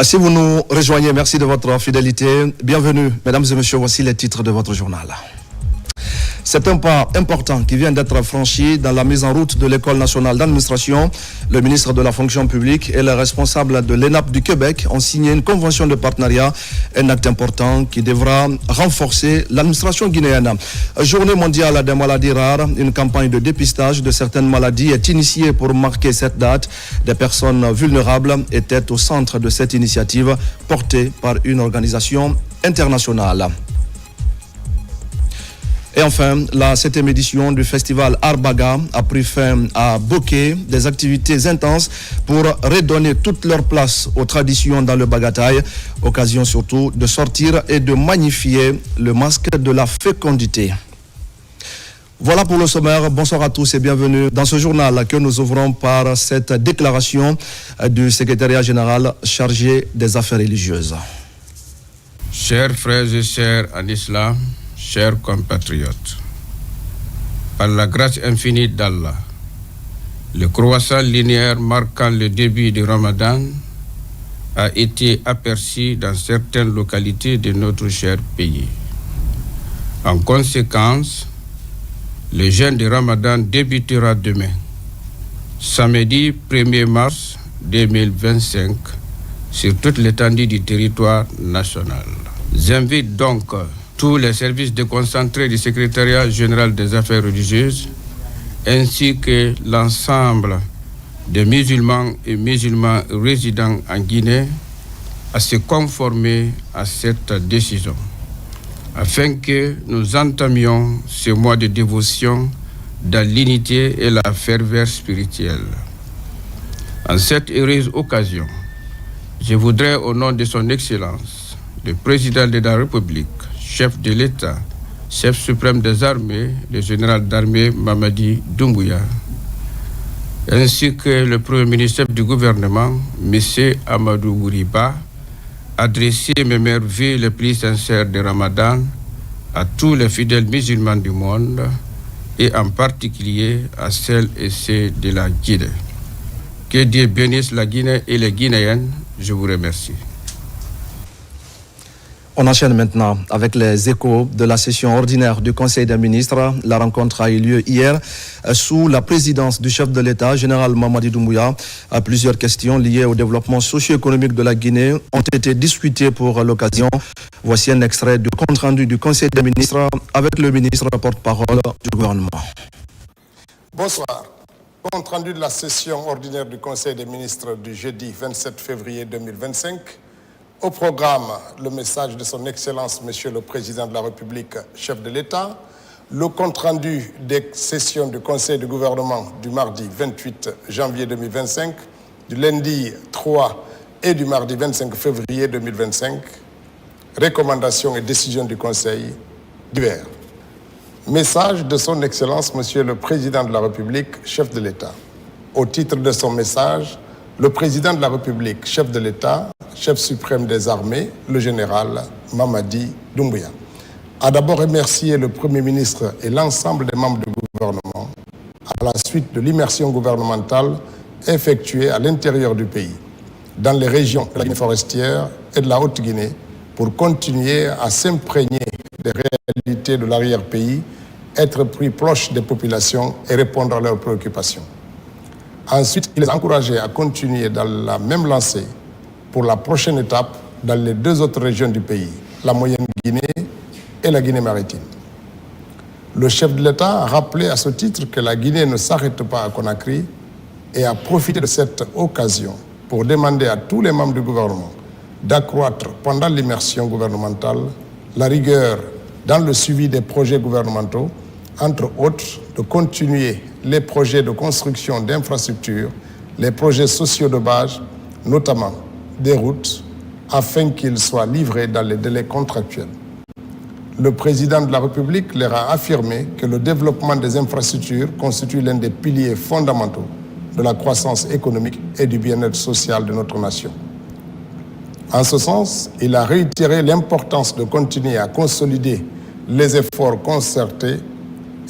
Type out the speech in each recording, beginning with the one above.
Si vous nous rejoignez, merci de votre fidélité. Bienvenue, mesdames et messieurs, voici les titres de votre journal. C'est un pas important qui vient d'être franchi dans la mise en route de l'École nationale d'administration. Le ministre de la fonction publique et le responsable de l'ENAP du Québec ont signé une convention de partenariat, un acte important qui devra renforcer l'administration guinéenne. Journée mondiale des maladies rares, une campagne de dépistage de certaines maladies est initiée pour marquer cette date. Des personnes vulnérables étaient au centre de cette initiative portée par une organisation internationale. Et enfin, la 7e édition du festival Arbaga a pris fin à Boké, des activités intenses pour redonner toute leur place aux traditions dans le bagataï, occasion surtout de sortir et de magnifier le masque de la fécondité. Voilà pour le sommaire. Bonsoir à tous et bienvenue dans ce journal que nous ouvrons par cette déclaration du secrétariat général chargé des affaires religieuses. Chers frères et sœurs en islam, chers compatriotes, par la grâce infinie d'Allah, le croissant linéaire marquant le début du Ramadan a été aperçu dans certaines localités de notre cher pays. En conséquence, le jeûne du Ramadan débutera demain, samedi 1er mars 2025, sur toute l'étendue du territoire national. J'invite donc tous les services déconcentrés du secrétariat général des affaires religieuses, ainsi que l'ensemble des musulmans et musulmans résidant en Guinée, à se conformer à cette décision, afin que nous entamions ce mois de dévotion dans l'unité et la ferveur spirituelle. En cette heureuse occasion, je voudrais, au nom de son Excellence, le Président de la République, chef de l'État, chef suprême des armées, le général d'armée Mamadi Doumbouya, ainsi que le Premier ministre du gouvernement, M. Amadou Bouriba, adresser mes meilleurs vœux les plus sincères de Ramadan à tous les fidèles musulmans du monde et en particulier à celles et ceux de la Guinée. Que Dieu bénisse la Guinée et les Guinéennes. Je vous remercie. On enchaîne maintenant avec les échos de la session ordinaire du Conseil des ministres. La rencontre a eu lieu hier sous la présidence du chef de l'État, général Mamadi Doumbouya. Plusieurs questions liées au développement socio-économique de la Guinée ont été discutées pour l'occasion. Voici un extrait du compte-rendu du Conseil des ministres avec le ministre porte-parole du gouvernement. Bonsoir. Compte-rendu de la session ordinaire du Conseil des ministres du jeudi 27 février 2025. Au programme, le message de son Excellence, Monsieur le Président de la République, chef de l'État, le compte-rendu des sessions du Conseil de gouvernement du mardi 28 janvier 2025, du lundi 3 et du mardi 25 février 2025, recommandations et décisions du Conseil divers. Message de son Excellence, Monsieur le Président de la République, chef de l'État. Au titre de son message, le Président de la République, chef de l'État, chef suprême des armées, le général Mamadi Doumbouya, a d'abord remercié le Premier ministre et l'ensemble des membres du gouvernement à la suite de l'immersion gouvernementale effectuée à l'intérieur du pays, dans les régions de la Guinée forestière et de la Haute-Guinée, pour continuer à s'imprégner des réalités de l'arrière-pays, être plus proche des populations et répondre à leurs préoccupations. Ensuite, il les a encouragés à continuer dans la même lancée pour la prochaine étape dans les deux autres régions du pays, la Moyenne-Guinée et la Guinée maritime. Le chef de l'État a rappelé à ce titre que la Guinée ne s'arrête pas à Conakry et a profité de cette occasion pour demander à tous les membres du gouvernement d'accroître pendant l'immersion gouvernementale la rigueur dans le suivi des projets gouvernementaux, entre autres de continuer les projets de construction d'infrastructures, les projets sociaux de base, notamment des routes, afin qu'ils soient livrés dans les délais contractuels. Le président de la République leur a affirmé que le développement des infrastructures constitue l'un des piliers fondamentaux de la croissance économique et du bien-être social de notre nation. En ce sens, il a réitéré l'importance de continuer à consolider les efforts concertés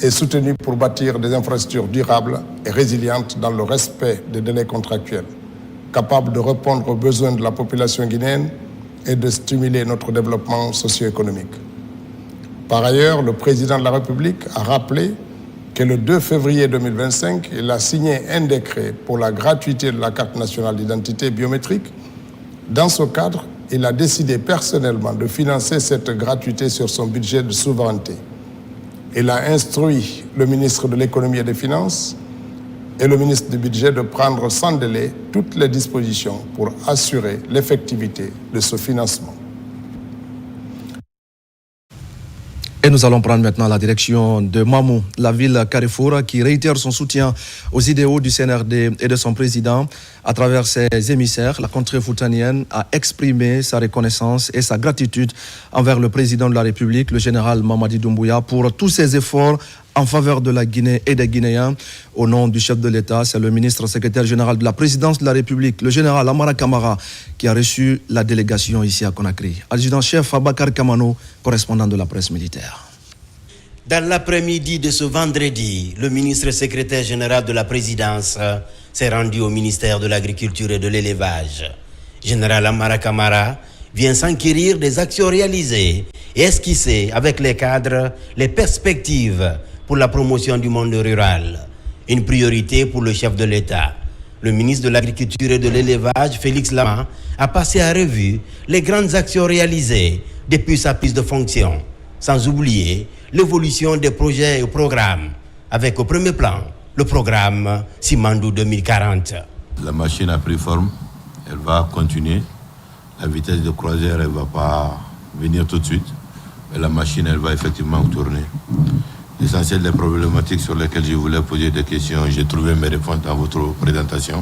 et soutenus pour bâtir des infrastructures durables et résilientes dans le respect des délais contractuels. capable de répondre aux besoins de la population guinéenne et de stimuler notre développement socio-économique. Par ailleurs, le président de la République a rappelé que le 2 février 2025, il a signé un décret pour la gratuité de la carte nationale d'identité biométrique. Dans ce cadre, il a décidé personnellement de financer cette gratuité sur son budget de souveraineté. Il a instruit le ministre de l'Économie et des Finances et le ministre du Budget de prendre sans délai toutes les dispositions pour assurer l'effectivité de ce financement. Et nous allons prendre maintenant la direction de Mamou, la ville Carrefour, qui réitère son soutien aux idéaux du CNRD et de son président. À travers ses émissaires, la contrée foutanienne a exprimé sa reconnaissance et sa gratitude envers le président de la République, le général Mamadi Doumbouya, pour tous ses efforts en faveur de la Guinée et des Guinéens. Au nom du chef de l'État, c'est le ministre secrétaire général de la présidence de la République, le général Amara Kamara, qui a reçu la délégation ici à Conakry. Adjudant-chef Abakar Kamano, correspondant de la presse militaire. Dans l'après-midi de ce vendredi, le ministre secrétaire général de la présidence s'est rendu au ministère de l'Agriculture et de l'Élevage. Général Amara Kamara vient s'enquérir des actions réalisées et esquisser avec les cadres les perspectives pour la promotion du monde rural. Une priorité pour le chef de l'État. Le ministre de l'Agriculture et de l'Élevage, Félix Lama, a passé à revue les grandes actions réalisées depuis sa prise de fonction, sans oublier l'évolution des projets et programmes, avec au premier plan le programme Simandou 2040. La machine a pris forme, elle va continuer. La vitesse de croisière, elle ne va pas venir tout de suite, mais la machine, elle va effectivement tourner. L'essentiel des problématiques sur lesquelles je voulais poser des questions, j'ai trouvé mes réponses dans votre présentation.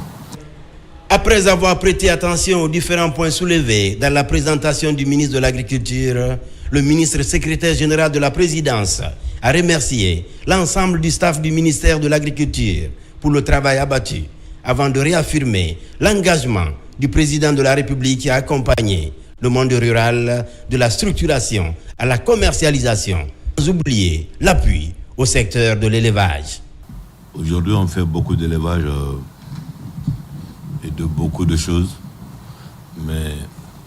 Après avoir prêté attention aux différents points soulevés dans la présentation du ministre de l'Agriculture, le ministre secrétaire général de la présidence a remercié l'ensemble du staff du ministère de l'Agriculture pour le travail abattu, avant de réaffirmer l'engagement du président de la République qui a accompagné le monde rural de la structuration à la commercialisation, sans oublier l'appui au secteur de l'élevage. Aujourd'hui, on fait beaucoup d'élevage et de beaucoup de choses, mais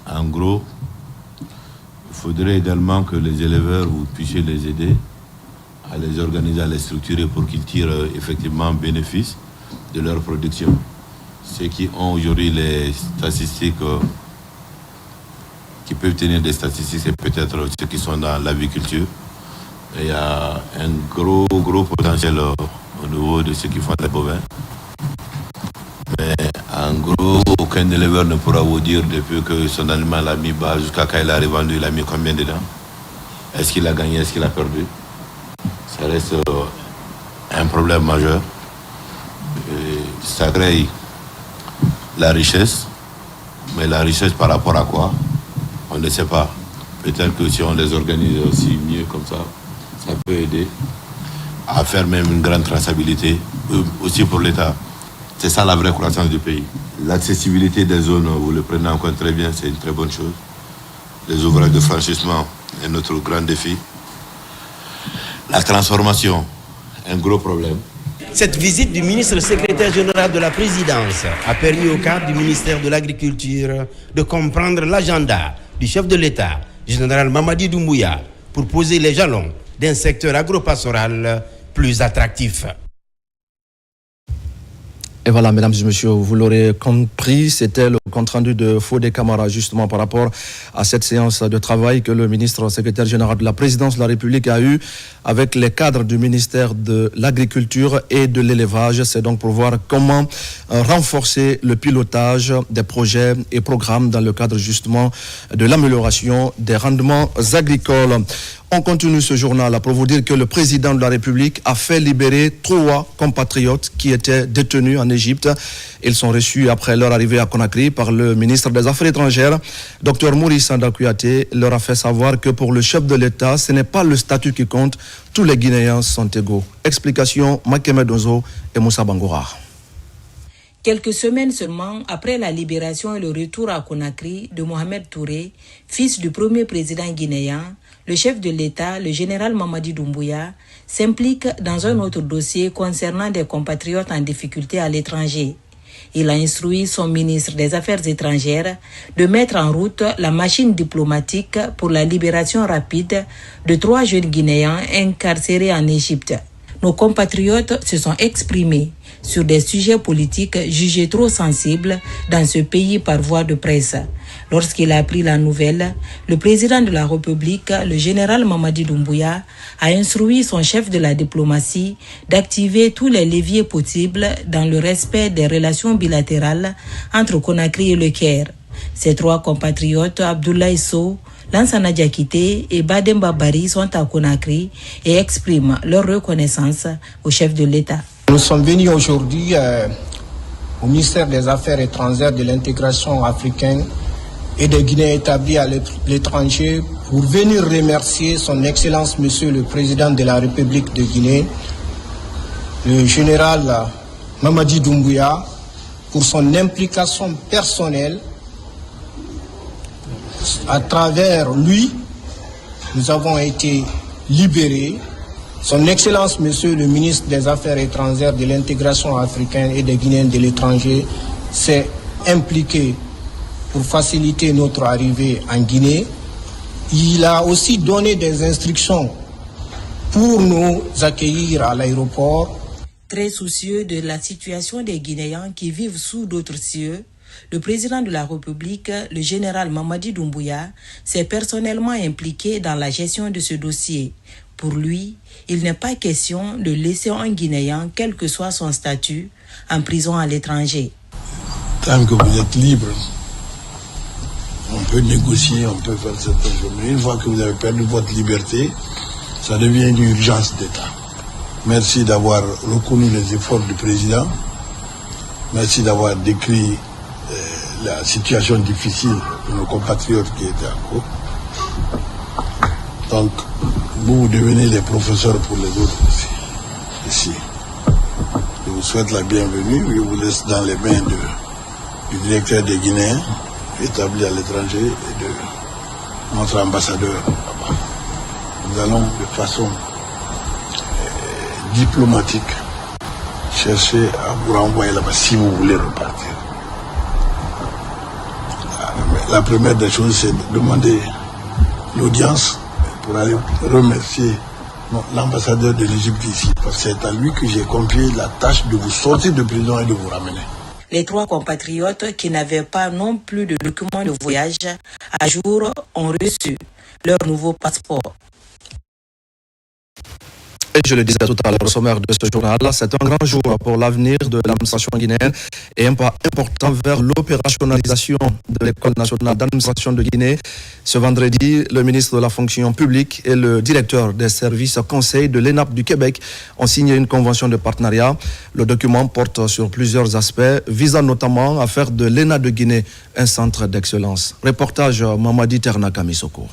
en gros, il faudrait également que les éleveurs, vous puissiez les aider à les organiser, à les structurer pour qu'ils tirent effectivement bénéfice de leur production. Ceux qui ont aujourd'hui les statistiques, qui peuvent tenir des statistiques, c'est peut-être ceux qui sont dans l'aviculture. Il y a un gros potentiel au niveau de ceux qui font des bovins. Mais en gros, aucun éleveur ne pourra vous dire depuis que son animal a mis bas jusqu'à quand il a revendu, il a mis combien dedans. Est-ce qu'il a gagné, est-ce qu'il a perdu? Ça reste un problème majeur. Et ça crée la richesse, mais la richesse par rapport à quoi? On ne sait pas. Peut-être que si on les organise aussi mieux comme ça peut aider à faire même une grande traçabilité, aussi pour l'État. C'est ça la vraie croissance du pays. L'accessibilité des zones, vous le prenez en compte très bien, c'est une très bonne chose. Les ouvrages de franchissement est notre grand défi. La transformation, un gros problème. Cette visite du ministre secrétaire général de la présidence a permis au cadre du ministère de l'Agriculture de comprendre l'agenda du chef de l'État, général Mamadi Doumbouya, pour poser les jalons d'un secteur agropastoral plus attractif. Et voilà, mesdames et messieurs, vous l'aurez compris, c'était le compte-rendu de Fodé Camara, justement par rapport à cette séance de travail que le ministre secrétaire général de la présidence de la République a eue avec les cadres du ministère de l'Agriculture et de l'Élevage. C'est donc pour voir comment renforcer le pilotage des projets et programmes dans le cadre justement de l'amélioration des rendements agricoles. On continue ce journal pour vous dire que le président de la République a fait libérer 3 compatriotes qui étaient détenus en Égypte. Ils sont reçus après leur arrivée à Conakry par le ministre des Affaires étrangères. Dr Maurice Sanda Kouyaté leur a fait savoir que pour le chef de l'État, ce n'est pas le statut qui compte. Tous les Guinéens sont égaux. Explication, Makeme Dozo et Moussa Bangoura. Quelques semaines seulement après la libération et le retour à Conakry de Mohamed Touré, fils du premier président guinéen, le chef de l'État, le général Mamadi Doumbouya, s'implique dans un autre dossier concernant des compatriotes en difficulté à l'étranger. Il a instruit son ministre des Affaires étrangères de mettre en route la machine diplomatique pour la libération rapide de 3 jeunes Guinéens incarcérés en Égypte. Nos compatriotes se sont exprimés sur des sujets politiques jugés trop sensibles dans ce pays par voie de presse. Lorsqu'il a appris la nouvelle, le président de la République, le général Mamadi Doumbouya, a instruit son chef de la diplomatie d'activer tous les leviers possibles dans le respect des relations bilatérales entre Conakry et le Caire. Ses 3 compatriotes, Abdoulaye Sow, Lansana Diakité et Bademba Bari, sont à Conakry et expriment leur reconnaissance au chef de l'État. Nous sommes venus aujourd'hui au ministère des Affaires étrangères, de l'intégration africaine et des Guinéens établis à l'étranger pour venir remercier son Excellence Monsieur le Président de la République de Guinée, le général Mamadi Doumbouya, pour son implication personnelle. À travers lui, nous avons été libérés. Son Excellence Monsieur le Ministre des Affaires étrangères, de l'intégration africaine et des Guinéens de l'étranger s'est impliqué pour faciliter notre arrivée en Guinée. Il a aussi donné des instructions pour nous accueillir à l'aéroport. Très soucieux de la situation des Guinéens qui vivent sous d'autres cieux, le président de la République, le général Mamadi Doumbouya, s'est personnellement impliqué dans la gestion de ce dossier. Pour lui, il n'est pas question de laisser un Guinéen, quel que soit son statut, en prison à l'étranger. Tant que vous êtes libre, on peut négocier, on peut faire certaines choses. Mais une fois que vous avez perdu votre liberté, ça devient une urgence d'État. Merci d'avoir reconnu les efforts du président. Merci d'avoir décrit la situation difficile de nos compatriotes qui étaient en cours. Donc, vous devenez les professeurs pour les autres aussi, ici. Je vous souhaite la bienvenue. Je vous laisse dans les mains du directeur des Guinéens, établi à l'étranger, et de notre ambassadeur là-bas. Nous allons de façon diplomatique chercher à vous renvoyer là-bas si vous voulez repartir. La première des choses, c'est de demander l'audience pour aller remercier l'ambassadeur de l'Égypte ici, parce que c'est à lui que j'ai confié la tâche de vous sortir de prison et de vous ramener. Les 3 compatriotes qui n'avaient pas non plus de documents de voyage à jour ont reçu leur nouveau passeport. Et je le disais tout à l'heure au sommaire de ce journal, c'est un grand jour pour l'avenir de l'administration guinéenne et un pas important vers l'opérationnalisation de l'École nationale d'administration de Guinée. Ce vendredi, le ministre de la fonction publique et le directeur des services conseils de l'ENAP du Québec ont signé une convention de partenariat. Le document porte sur plusieurs aspects, visant notamment à faire de l'ENA de Guinée un centre d'excellence. Reportage Mamadi Ternaka Misoko.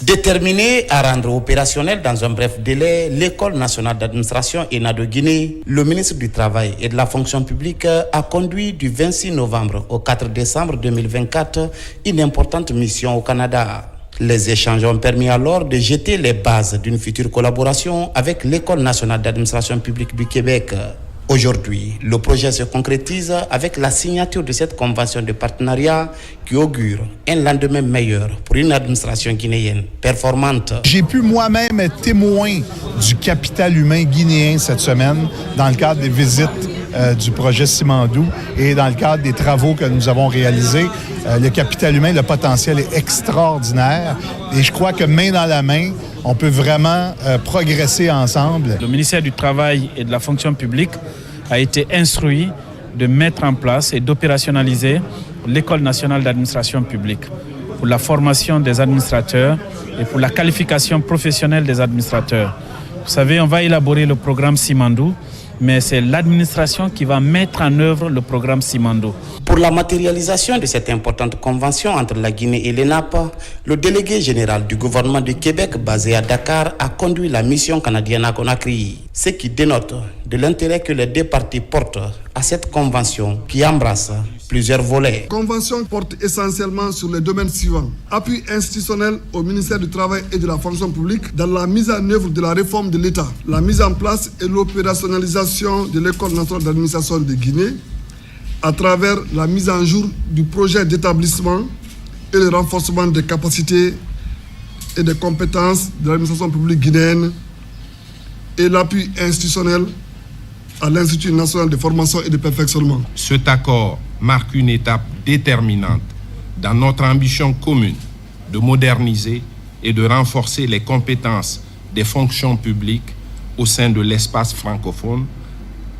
Déterminé à rendre opérationnel dans un bref délai l'École nationale d'administration ENA de Guinée, le ministre du Travail et de la fonction publique a conduit du 26 novembre au 4 décembre 2024 une importante mission au Canada. Les échanges ont permis alors de jeter les bases d'une future collaboration avec l'École nationale d'administration publique du Québec. Aujourd'hui, le projet se concrétise avec la signature de cette convention de partenariat qui augure un lendemain meilleur pour une administration guinéenne performante. J'ai pu moi-même être témoin du capital humain guinéen cette semaine dans le cadre des visites du projet Simandou et dans le cadre des travaux que nous avons réalisés. Le capital humain, le potentiel est extraordinaire et je crois que main dans la main, on peut vraiment progresser ensemble. Le ministère du Travail et de la fonction publique a été instruit de mettre en place et d'opérationnaliser l'École nationale d'administration publique pour la formation des administrateurs et pour la qualification professionnelle des administrateurs. Vous savez, on va élaborer le programme Simandou, mais c'est l'administration qui va mettre en œuvre le programme Simandou. Pour la matérialisation de cette importante convention entre la Guinée et l'ENAP, le délégué général du gouvernement du Québec basé à Dakar a conduit la mission canadienne à Conakry, ce qui dénote de l'intérêt que les deux parties portent à cette convention qui embrasse plusieurs volets. La convention porte essentiellement sur les domaines suivants. Appui institutionnel au ministère du Travail et de la fonction publique dans la mise en œuvre de la réforme de l'État, la mise en place et l'opérationnalisation de l'École nationale d'administration de Guinée, à travers la mise en jour du projet d'établissement et le renforcement des capacités et des compétences de l'administration publique guinéenne et l'appui institutionnel à l'Institut national de formation et de perfectionnement. Cet accord marque une étape déterminante dans notre ambition commune de moderniser et de renforcer les compétences des fonctions publiques au sein de l'espace francophone,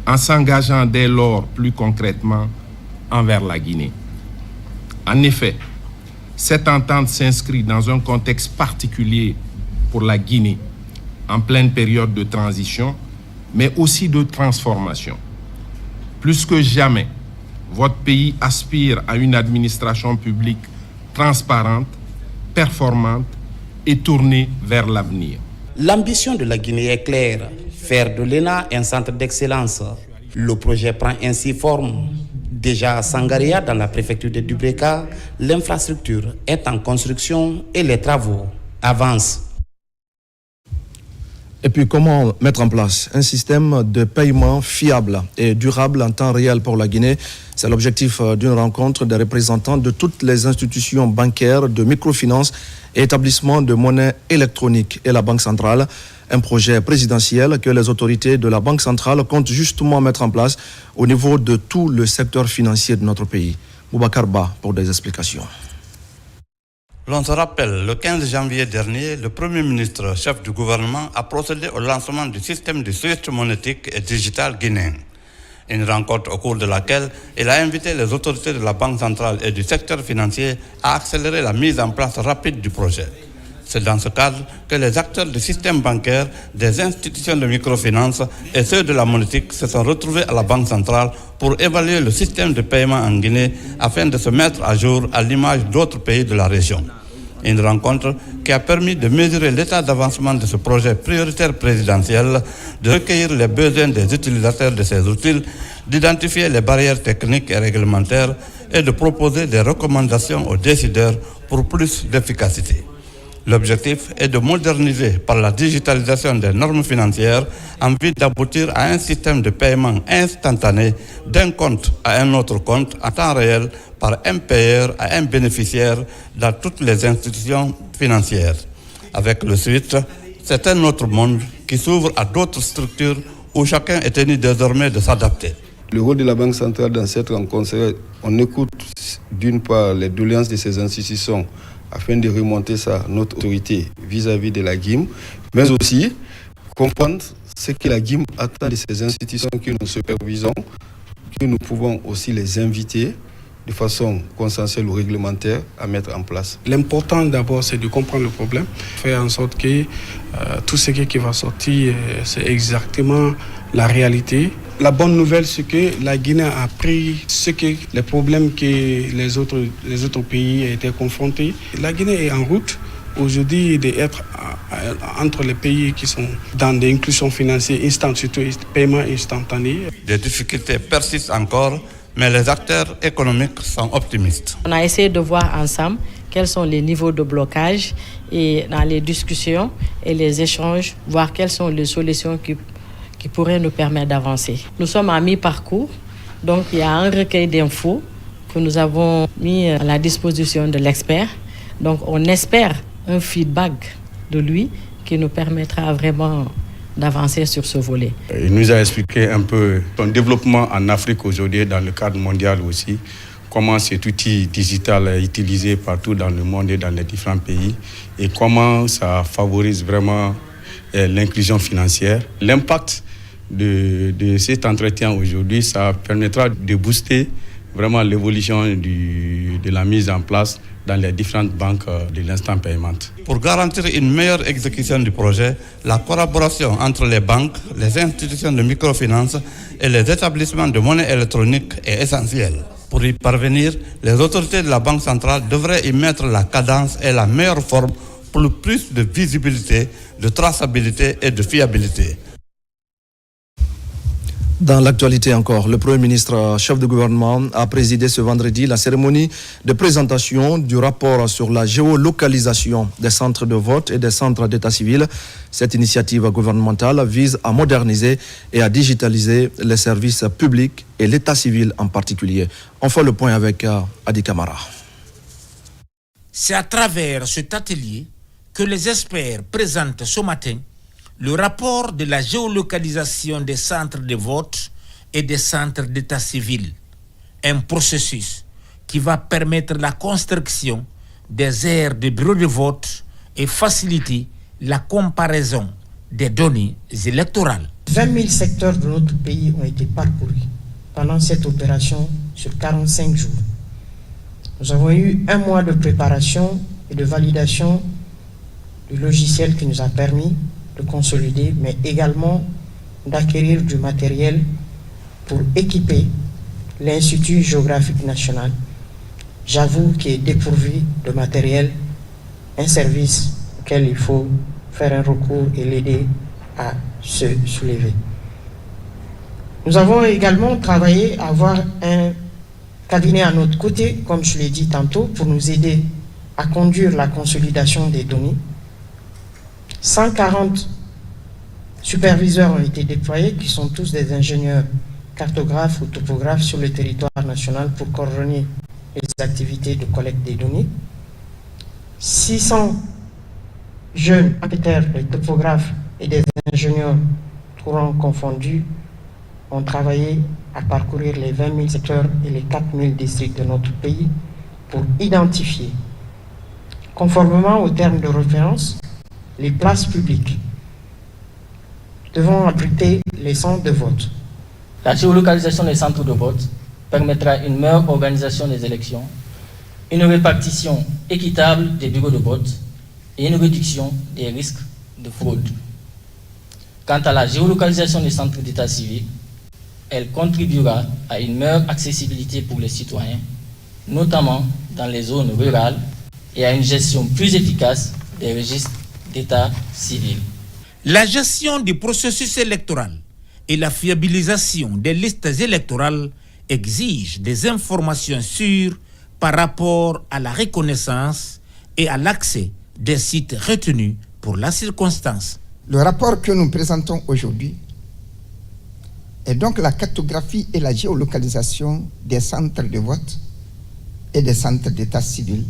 en s'engageant dès lors plus concrètement envers la Guinée. En effet, cette entente s'inscrit dans un contexte particulier pour la Guinée, en pleine période de transition, mais aussi de transformation. Plus que jamais, votre pays aspire à une administration publique transparente, performante et tournée vers l'avenir. L'ambition de la Guinée est claire, faire de l'ENA un centre d'excellence. Le projet prend ainsi forme. Déjà à Sangaria, dans la préfecture de Dubreka, l'infrastructure est en construction et les travaux avancent. Et puis, comment mettre en place un système de paiement fiable et durable en temps réel pour la Guinée? C'est l'objectif d'une rencontre des représentants de toutes les institutions bancaires, de microfinance et établissements de monnaie électronique et la Banque centrale. Un projet présidentiel que les autorités de la Banque centrale comptent justement mettre en place au niveau de tout le secteur financier de notre pays. Boubacar Ba pour des explications. L'on se rappelle, le 15 janvier dernier, le Premier ministre, chef du gouvernement, a procédé au lancement du système de SWIFT monétique et digital guinéen. Une rencontre au cours de laquelle il a invité les autorités de la Banque centrale et du secteur financier à accélérer la mise en place rapide du projet. C'est dans ce cadre que les acteurs du système bancaire, des institutions de microfinance et ceux de la monétique se sont retrouvés à la Banque centrale pour évaluer le système de paiement en Guinée afin de se mettre à jour à l'image d'autres pays de la région. Une rencontre qui a permis de mesurer l'état d'avancement de ce projet prioritaire présidentiel, de recueillir les besoins des utilisateurs de ces outils, d'identifier les barrières techniques et réglementaires et de proposer des recommandations aux décideurs pour plus d'efficacité. L'objectif est de moderniser par la digitalisation des normes financières en vue d'aboutir à un système de paiement instantané d'un compte à un autre compte en temps réel par un payeur à un bénéficiaire dans toutes les institutions financières. Avec le SWIFT, c'est un autre monde qui s'ouvre à d'autres structures où chacun est tenu désormais de s'adapter. Le rôle de la Banque centrale dans cette rencontre, c'est qu'on écoute d'une part les doléances de ces institutions afin de remonter ça, notre autorité vis-à-vis de la GIM, mais aussi comprendre ce que la GIM attend de ces institutions que nous supervisons, que nous pouvons aussi les inviter de façon consensuelle ou réglementaire à mettre en place. L'important d'abord, c'est de comprendre le problème, faire en sorte que tout ce qui va sortir, c'est exactement la réalité. La bonne nouvelle, c'est que la Guinée a pris les problèmes que les autres pays étaient confrontés. La Guinée est en route aujourd'hui d'être entre les pays qui sont dans des inclusions financières instantanées, surtout paiement instantané. Des difficultés persistent encore, mais les acteurs économiques sont optimistes. On a essayé de voir ensemble quels sont les niveaux de blocage et dans les discussions et les échanges, voir quelles sont les solutions qui pourraient nous permettre d'avancer. Nous sommes à mi-parcours, donc il y a un recueil d'infos que nous avons mis à la disposition de l'expert. Donc on espère un feedback de lui qui nous permettra vraiment d'avancer sur ce volet. Il nous a expliqué un peu son développement en Afrique aujourd'hui, dans le cadre mondial aussi, comment cet outil digital est utilisé partout dans le monde et dans les différents pays et comment ça favorise vraiment l'inclusion financière. L'impact de cet entretien aujourd'hui, ça permettra de booster vraiment l'évolution de la mise en place dans les différentes banques de l'instant paiement. Pour garantir une meilleure exécution du projet, la collaboration entre les banques, les institutions de microfinance et les établissements de monnaie électronique est essentielle. Pour y parvenir, les autorités de la Banque centrale devraient y mettre la cadence et la meilleure forme pour le plus de visibilité, de traçabilité et de fiabilité. Dans l'actualité encore, le Premier ministre, chef de gouvernement, a présidé ce vendredi la cérémonie de présentation du rapport sur la géolocalisation des centres de vote et des centres d'état civil. Cette initiative gouvernementale vise à moderniser et à digitaliser les services publics et l'état civil en particulier. On fait le point avec Adi Kamara. C'est à travers cet atelier que les experts présentent ce matin le rapport de la géolocalisation des centres de vote et des centres d'état civil, un processus qui va permettre la construction des aires de bureaux de vote et faciliter la comparaison des données électorales. 20 000 secteurs de notre pays ont été parcourus pendant cette opération sur 45 jours. Nous avons eu 1 mois de préparation et de validation du logiciel qui nous a permis de consolider, mais également d'acquérir du matériel pour équiper l'Institut géographique national. J'avoue qu'il est dépourvu de matériel, un service auquel il faut faire un recours et l'aider à se soulever. Nous avons également travaillé à avoir un cabinet à notre côté, comme je l'ai dit tantôt, pour nous aider à conduire la consolidation des données. 140 superviseurs ont été déployés, qui sont tous des ingénieurs cartographes ou topographes sur le territoire national pour coordonner les activités de collecte des données. 600 jeunes enquêteurs, des topographes et des ingénieurs courants confondus ont travaillé à parcourir les 20 000 secteurs et les 4 000 districts de notre pays pour identifier, conformément aux termes de référence, les places publiques devant abriter les centres de vote. La géolocalisation des centres de vote permettra une meilleure organisation des élections, une répartition équitable des bureaux de vote et une réduction des risques de fraude. Quant à la géolocalisation des centres d'état civil, elle contribuera à une meilleure accessibilité pour les citoyens, notamment dans les zones rurales, et à une gestion plus efficace des registres d'état civil. La gestion du processus électoral et la fiabilisation des listes électorales exigent des informations sûres par rapport à la reconnaissance et à l'accès des sites retenus pour la circonstance. Le rapport que nous présentons aujourd'hui est donc la cartographie et la géolocalisation des centres de vote et des centres d'état civil,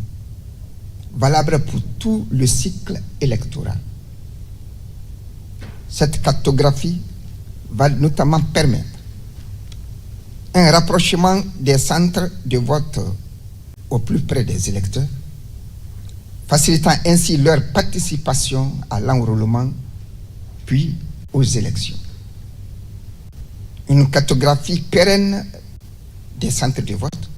valables pour tout le cycle électoral. Cette cartographie va notamment permettre un rapprochement des centres de vote au plus près des électeurs, facilitant ainsi leur participation à l'enrôlement puis aux élections. Une cartographie pérenne des centres de vote,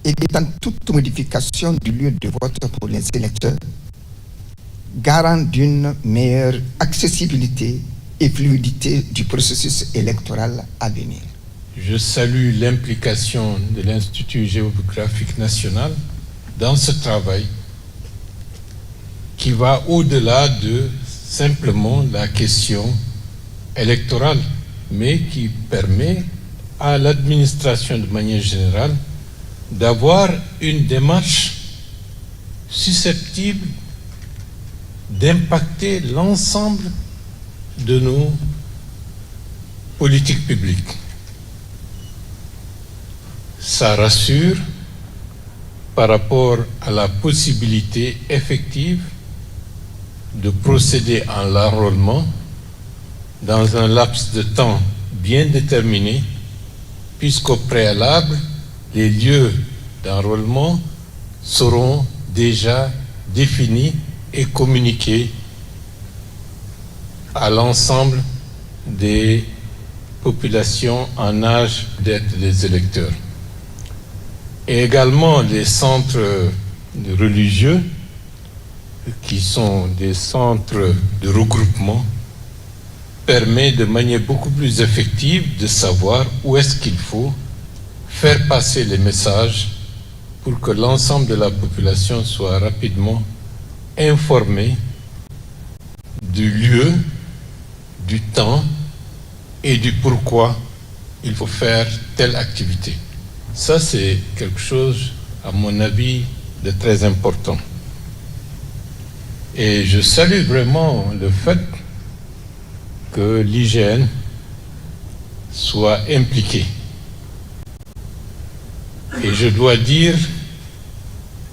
évitant toute modification du lieu de vote pour les électeurs, garant d'une meilleure accessibilité et fluidité du processus électoral à venir. Je salue l'implication de l'Institut géographique national dans ce travail qui va au-delà de simplement la question électorale, mais qui permet à l'administration de manière générale d'avoir une démarche susceptible d'impacter l'ensemble de nos politiques publiques. Ça rassure par rapport à la possibilité effective de procéder à l'enrôlement dans un laps de temps bien déterminé, puisqu'au préalable, les lieux d'enrôlement seront déjà définis et communiqués à l'ensemble des populations en âge d'être des électeurs. Et également les centres religieux, qui sont des centres de regroupement, permet de manière beaucoup plus effective de savoir où est-ce qu'il faut faire passer les messages pour que l'ensemble de la population soit rapidement informée du lieu, du temps et du pourquoi il faut faire telle activité. Ça, c'est quelque chose, à mon avis, de très important. Et je salue vraiment le fait que l'IGN soit impliquée. Et je dois dire,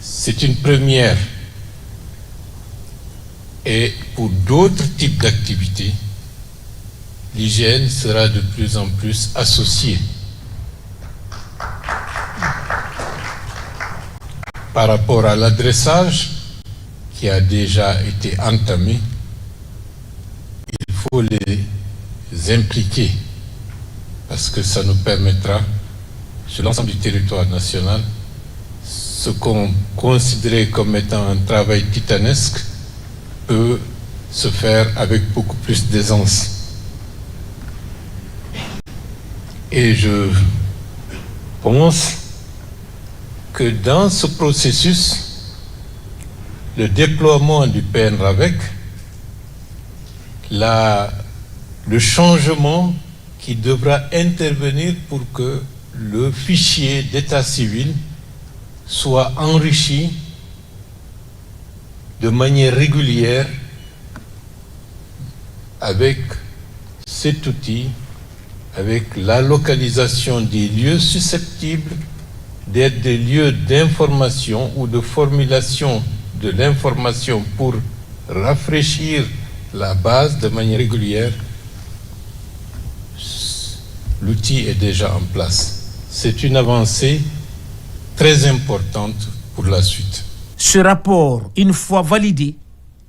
c'est une première. Et pour d'autres types d'activités, l'IGN sera de plus en plus associée. Par rapport à l'adressage qui a déjà été entamé, il faut les impliquer parce que ça nous permettra, sur l'ensemble du territoire national, ce qu'on considérait comme étant un travail titanesque peut se faire avec beaucoup plus d'aisance. Et je pense que dans ce processus, le déploiement du PNRAVEC, le changement qui devra intervenir pour que le fichier d'état civil soit enrichi de manière régulière avec cet outil, avec la localisation des lieux susceptibles d'être des lieux d'information ou de formulation de l'information pour rafraîchir la base de manière régulière. L'outil est déjà en place. C'est une avancée très importante pour la suite. Ce rapport, une fois validé,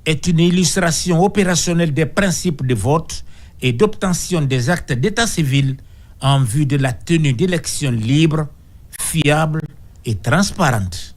est une illustration opérationnelle des principes de vote et d'obtention des actes d'état civil en vue de la tenue d'élections libres, fiables et transparentes.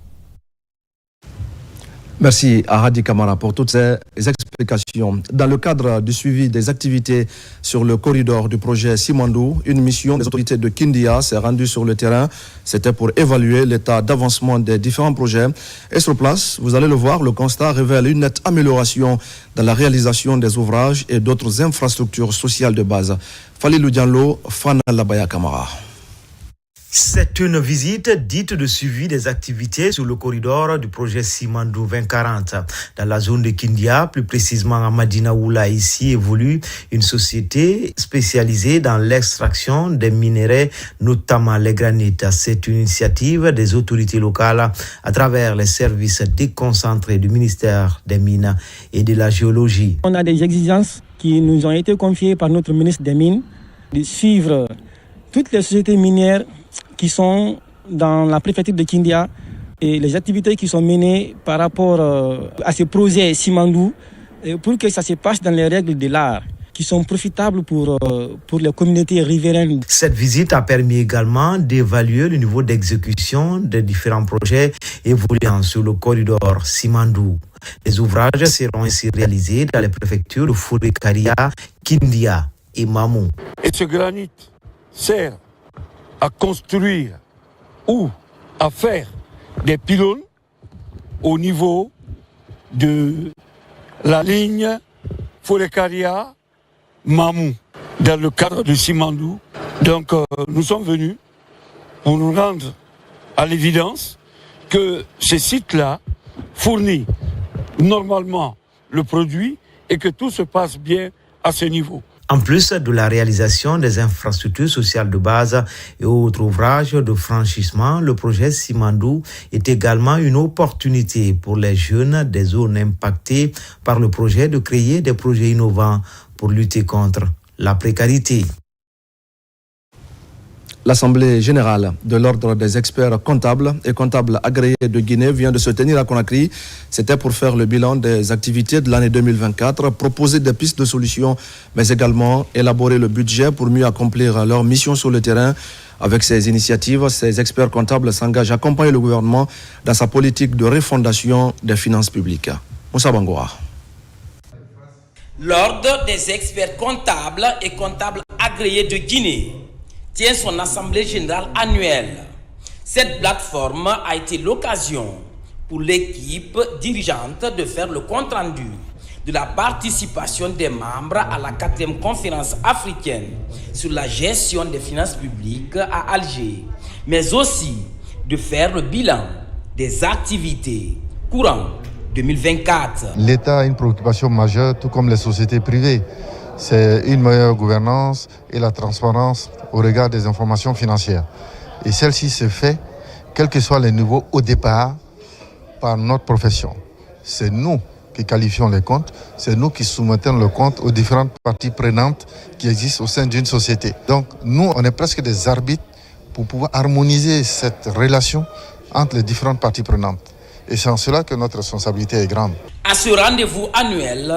Merci à Hadi Kamara pour toutes ces explications. Dans le cadre du suivi des activités sur le corridor du projet Simandou, une mission des autorités de Kindia s'est rendue sur le terrain. C'était pour évaluer l'état d'avancement des différents projets. Et sur place, vous allez le voir, le constat révèle une nette amélioration dans la réalisation des ouvrages et d'autres infrastructures sociales de base. Falilou Diallo, Fana Labaya Kamara. C'est une visite dite de suivi des activités sur le corridor du projet Simandou 2040. Dans la zone de Kindia, plus précisément à Madina Oula, ici évolue une société spécialisée dans l'extraction des minéraux, notamment les granites. C'est une initiative des autorités locales à travers les services déconcentrés du ministère des Mines et de la Géologie. On a des exigences qui nous ont été confiées par notre ministre des Mines de suivre toutes les sociétés minières qui sont dans la préfecture de Kindia et les activités qui sont menées par rapport à ce projet Simandou pour que ça se passe dans les règles de l'art qui sont profitables pour les communautés riveraines. Cette visite a permis également d'évaluer le niveau d'exécution des différents projets évoluant sur le corridor Simandou. Les ouvrages seront ainsi réalisés dans les préfectures de Fouré-Karia, Kindia et Mamou. Et ce granit sert à construire ou à faire des pylônes au niveau de la ligne Fouré-Karia-Mamou dans le cadre de Simandou. Donc nous sommes venus pour nous rendre à l'évidence que ces sites-là fournissent normalement le produit et que tout se passe bien à ce niveau. En plus de la réalisation des infrastructures sociales de base et autres ouvrages de franchissement, le projet Simandou est également une opportunité pour les jeunes des zones impactées par le projet de créer des projets innovants pour lutter contre la précarité. L'Assemblée générale de l'Ordre des experts comptables et comptables agréés de Guinée vient de se tenir à Conakry. C'était pour faire le bilan des activités de l'année 2024, proposer des pistes de solutions, mais également élaborer le budget pour mieux accomplir leur mission sur le terrain. Avec ces initiatives, ces experts comptables s'engagent à accompagner le gouvernement dans sa politique de refondation des finances publiques. Moussa Bangoura. L'Ordre des experts comptables et comptables agréés de Guinée tient son assemblée générale annuelle. Cette plateforme a été l'occasion pour l'équipe dirigeante de faire le compte-rendu de la participation des membres à la 4e conférence africaine sur la gestion des finances publiques à Alger, mais aussi de faire le bilan des activités courant 2024. L'État a une préoccupation majeure, tout comme les sociétés privées. C'est une meilleure gouvernance et la transparence au regard des informations financières. Et celle-ci se fait, quels que soient les niveaux au départ, par notre profession. C'est nous qui qualifions les comptes, c'est nous qui soumettons le compte aux différentes parties prenantes qui existent au sein d'une société. Donc nous, on est presque des arbitres pour pouvoir harmoniser cette relation entre les différentes parties prenantes. Et c'est en cela que notre responsabilité est grande. À ce rendez-vous annuel,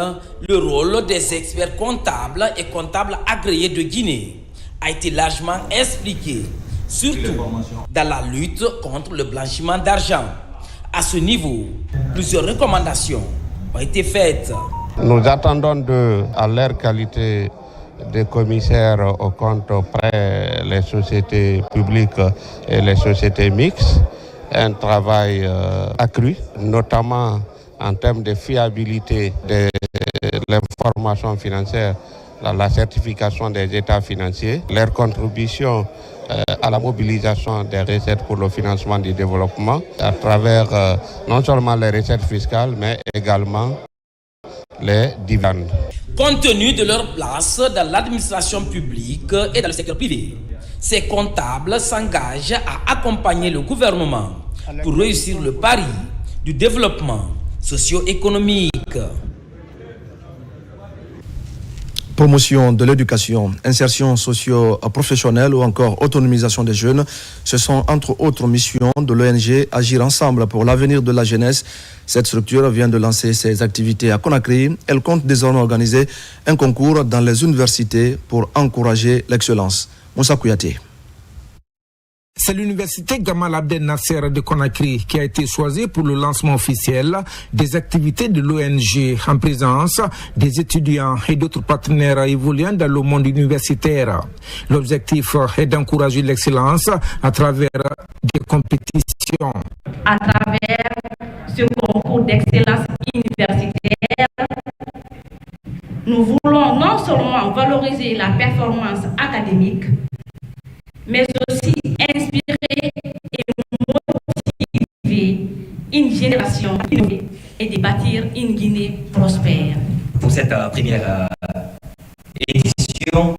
le rôle des experts comptables et comptables agréés de Guinée a été largement expliqué, surtout dans la lutte contre le blanchiment d'argent. À ce niveau, plusieurs recommandations ont été faites. Nous attendons d'eux, à leur qualité de commissaires aux comptes près les sociétés publiques et les sociétés mixtes, un travail accru, notamment en termes de fiabilité de l'information financière, la certification des états financiers, leur contribution à la mobilisation des recettes pour le financement du développement à travers non seulement les recettes fiscales, mais également les dividendes. Compte tenu de leur place dans l'administration publique et dans le secteur privé, ces comptables s'engagent à accompagner le gouvernement pour réussir le pari du développement socio-économique. Promotion de l'éducation, insertion socio-professionnelle ou encore autonomisation des jeunes, ce sont entre autres missions de l'ONG Agir Ensemble pour l'avenir de la jeunesse. Cette structure vient de lancer ses activités à Conakry. Elle compte désormais organiser un concours dans les universités pour encourager l'excellence. Moussa Kouyaté. C'est l'université Gamal Abdel Nasser de Conakry qui a été choisie pour le lancement officiel des activités de l'ONG en présence des étudiants et d'autres partenaires évoluant dans le monde universitaire. L'objectif est d'encourager l'excellence à travers des compétitions. À travers ce concours d'excellence universitaire, nous voulons non seulement valoriser la performance académique, mais aussi inspirer et motiver une génération innovée et de bâtir une Guinée prospère. Pour cette première édition,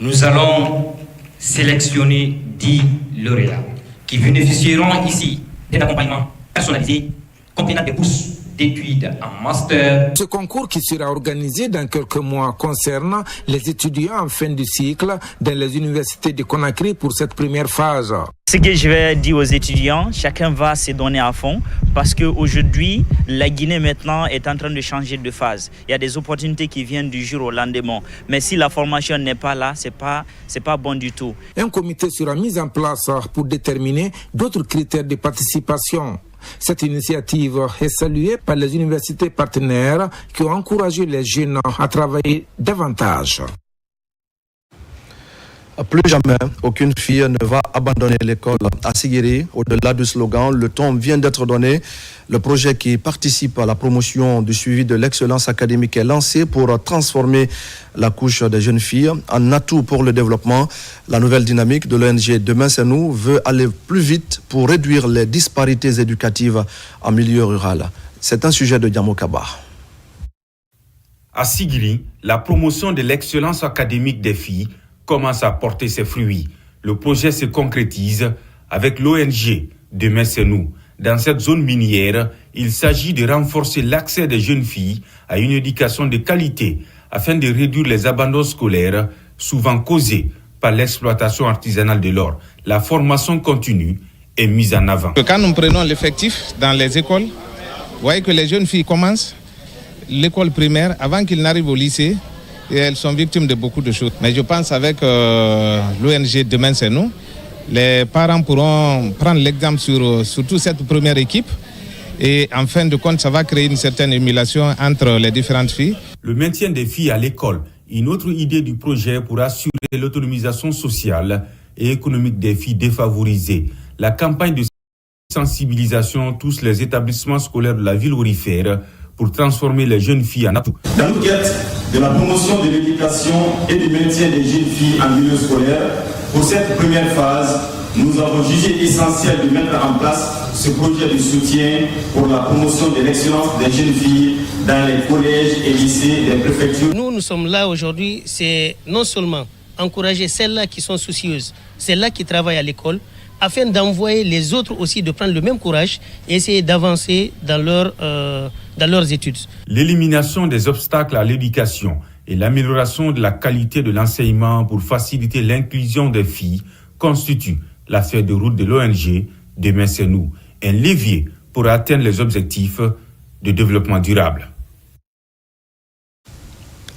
nous allons sélectionner 10 lauréats qui bénéficieront ici d'un accompagnement personnalisé comprenant des bourses d'études en master. Ce concours qui sera organisé dans quelques mois concerne les étudiants en fin de cycle dans les universités de Conakry pour cette première phase. Ce que je vais dire aux étudiants, chacun va se donner à fond parce qu'aujourd'hui, la Guinée maintenant est en train de changer de phase. Il y a des opportunités qui viennent du jour au lendemain. Mais si la formation n'est pas là, c'est pas bon du tout. Un comité sera mis en place pour déterminer d'autres critères de participation. Cette initiative est saluée par les universités partenaires qui ont encouragé les jeunes à travailler davantage. Plus jamais, aucune fille ne va abandonner l'école à Sigiri. Au-delà du slogan, le ton vient d'être donné. Le projet qui participe à la promotion du suivi de l'excellence académique est lancé pour transformer la couche des jeunes filles en atout pour le développement. La nouvelle dynamique de l'ONG Demain c'est nous veut aller plus vite pour réduire les disparités éducatives en milieu rural. C'est un sujet de Diamo Kaba. À Sigiri, la promotion de l'excellence académique des filles commence à porter ses fruits. Le projet se concrétise avec l'ONG Demain c'est nous. Dans cette zone minière, il s'agit de renforcer l'accès des jeunes filles à une éducation de qualité afin de réduire les abandons scolaires, souvent causés par l'exploitation artisanale de l'or. La formation continue est mise en avant. Quand nous prenons l'effectif dans les écoles, vous voyez que les jeunes filles commencent l'école primaire avant qu'ils n'arrivent au lycée. Et elles sont victimes de beaucoup de choses. Mais je pense avec l'ONG Demain c'est nous, les parents pourront prendre l'exemple sur toute cette première équipe. Et en fin de compte, ça va créer une certaine émulation entre les différentes filles. Le maintien des filles à l'école Une autre idée du projet pour assurer l'autonomisation sociale et économique des filles défavorisées. La campagne de sensibilisation touche les établissements scolaires de la ville aurifère pour transformer les jeunes filles en atouts. Dans le cadre de la promotion de l'éducation et du maintien des jeunes filles en milieu scolaire, pour cette première phase, nous avons jugé essentiel de mettre en place ce projet de soutien pour la promotion de l'excellence des jeunes filles dans les collèges et lycées des préfectures. Nous sommes là aujourd'hui, c'est non seulement encourager celles-là qui sont soucieuses, celles-là qui travaillent à l'école, afin d'envoyer les autres aussi de prendre le même courage et essayer d'avancer dans leurs études. L'élimination des obstacles à l'éducation et l'amélioration de la qualité de l'enseignement pour faciliter l'inclusion des filles constituent la feuille de route de l'ONG Demain c'est nous, un levier pour atteindre les objectifs de développement durable.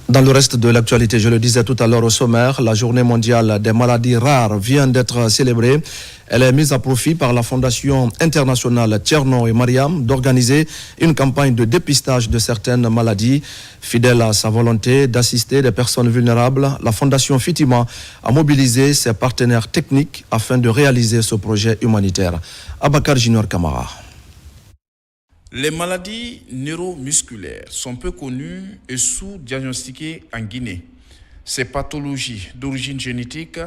Dans le reste de l'actualité, je le disais tout à l'heure au sommaire, la journée mondiale des maladies rares vient d'être célébrée. Elle est mise à profit par la Fondation internationale Tcherno et Mariam d'organiser une campagne de dépistage de certaines maladies. Fidèle à sa volonté d'assister des personnes vulnérables, la Fondation Fitima a mobilisé ses partenaires techniques afin de réaliser ce projet humanitaire. Abakar Junior Kamara. Les maladies neuromusculaires sont peu connues et sous-diagnostiquées en Guinée. Ces pathologies d'origine génétique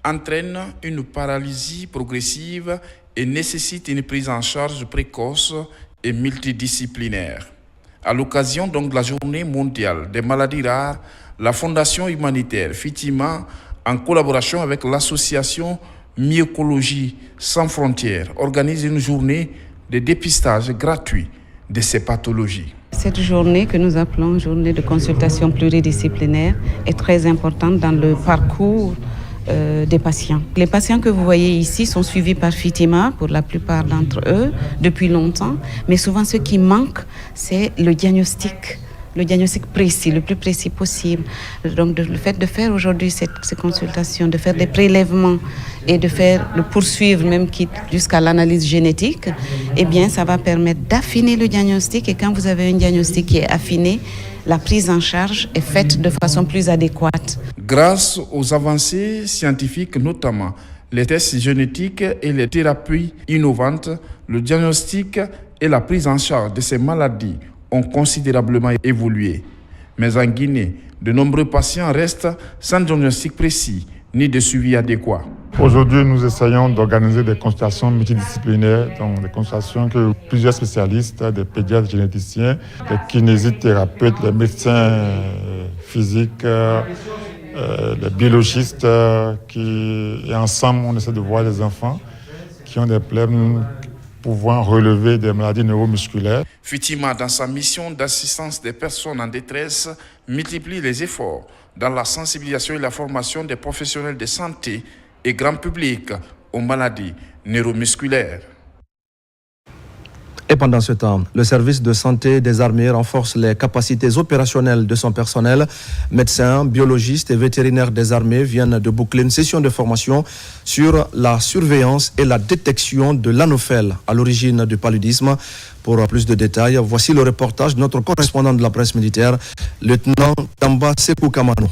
entraînent une paralysie progressive et nécessitent une prise en charge précoce et multidisciplinaire. À l'occasion donc de la Journée mondiale des maladies rares, la Fondation humanitaire Fitima, en collaboration avec l'association Mycologie sans frontières, organise une journée de dépistage gratuit de ces pathologies. Cette journée que nous appelons journée de consultation pluridisciplinaire est très importante dans le parcours des patients. Les patients que vous voyez ici sont suivis par Fitima, pour la plupart d'entre eux, depuis longtemps, mais souvent ce qui manque, c'est le diagnostic précis, le plus précis possible. Donc le fait de faire aujourd'hui ces consultations, de faire des prélèvements et de poursuivre même jusqu'à l'analyse génétique, eh bien ça va permettre d'affiner le diagnostic, et quand vous avez un diagnostic qui est affiné, la prise en charge est faite de façon plus adéquate. Grâce aux avancées scientifiques, notamment les tests génétiques et les thérapies innovantes, le diagnostic et la prise en charge de ces maladies ont considérablement évolué. Mais en Guinée, de nombreux patients restent sans diagnostic précis ni de suivi adéquat. Aujourd'hui, nous essayons d'organiser des consultations multidisciplinaires, donc des consultations que plusieurs spécialistes, des pédiatres généticiens, des kinésithérapeutes, les médecins physiques, les biologistes, et ensemble, on essaie de voir les enfants qui ont des problèmes pouvant relever des maladies neuromusculaires. Fitima, dans sa mission d'assistance des personnes en détresse, multiplie les efforts dans la sensibilisation et la formation des professionnels de santé et grand public aux maladies neuromusculaires. Et pendant ce temps, le service de santé des armées renforce les capacités opérationnelles de son personnel. Médecins, biologistes et vétérinaires des armées viennent de boucler une session de formation sur la surveillance et la détection de l'anophèle à l'origine du paludisme. Pour plus de détails, voici le reportage de notre correspondant de la presse militaire, lieutenant Tamba Sekou Kamanou.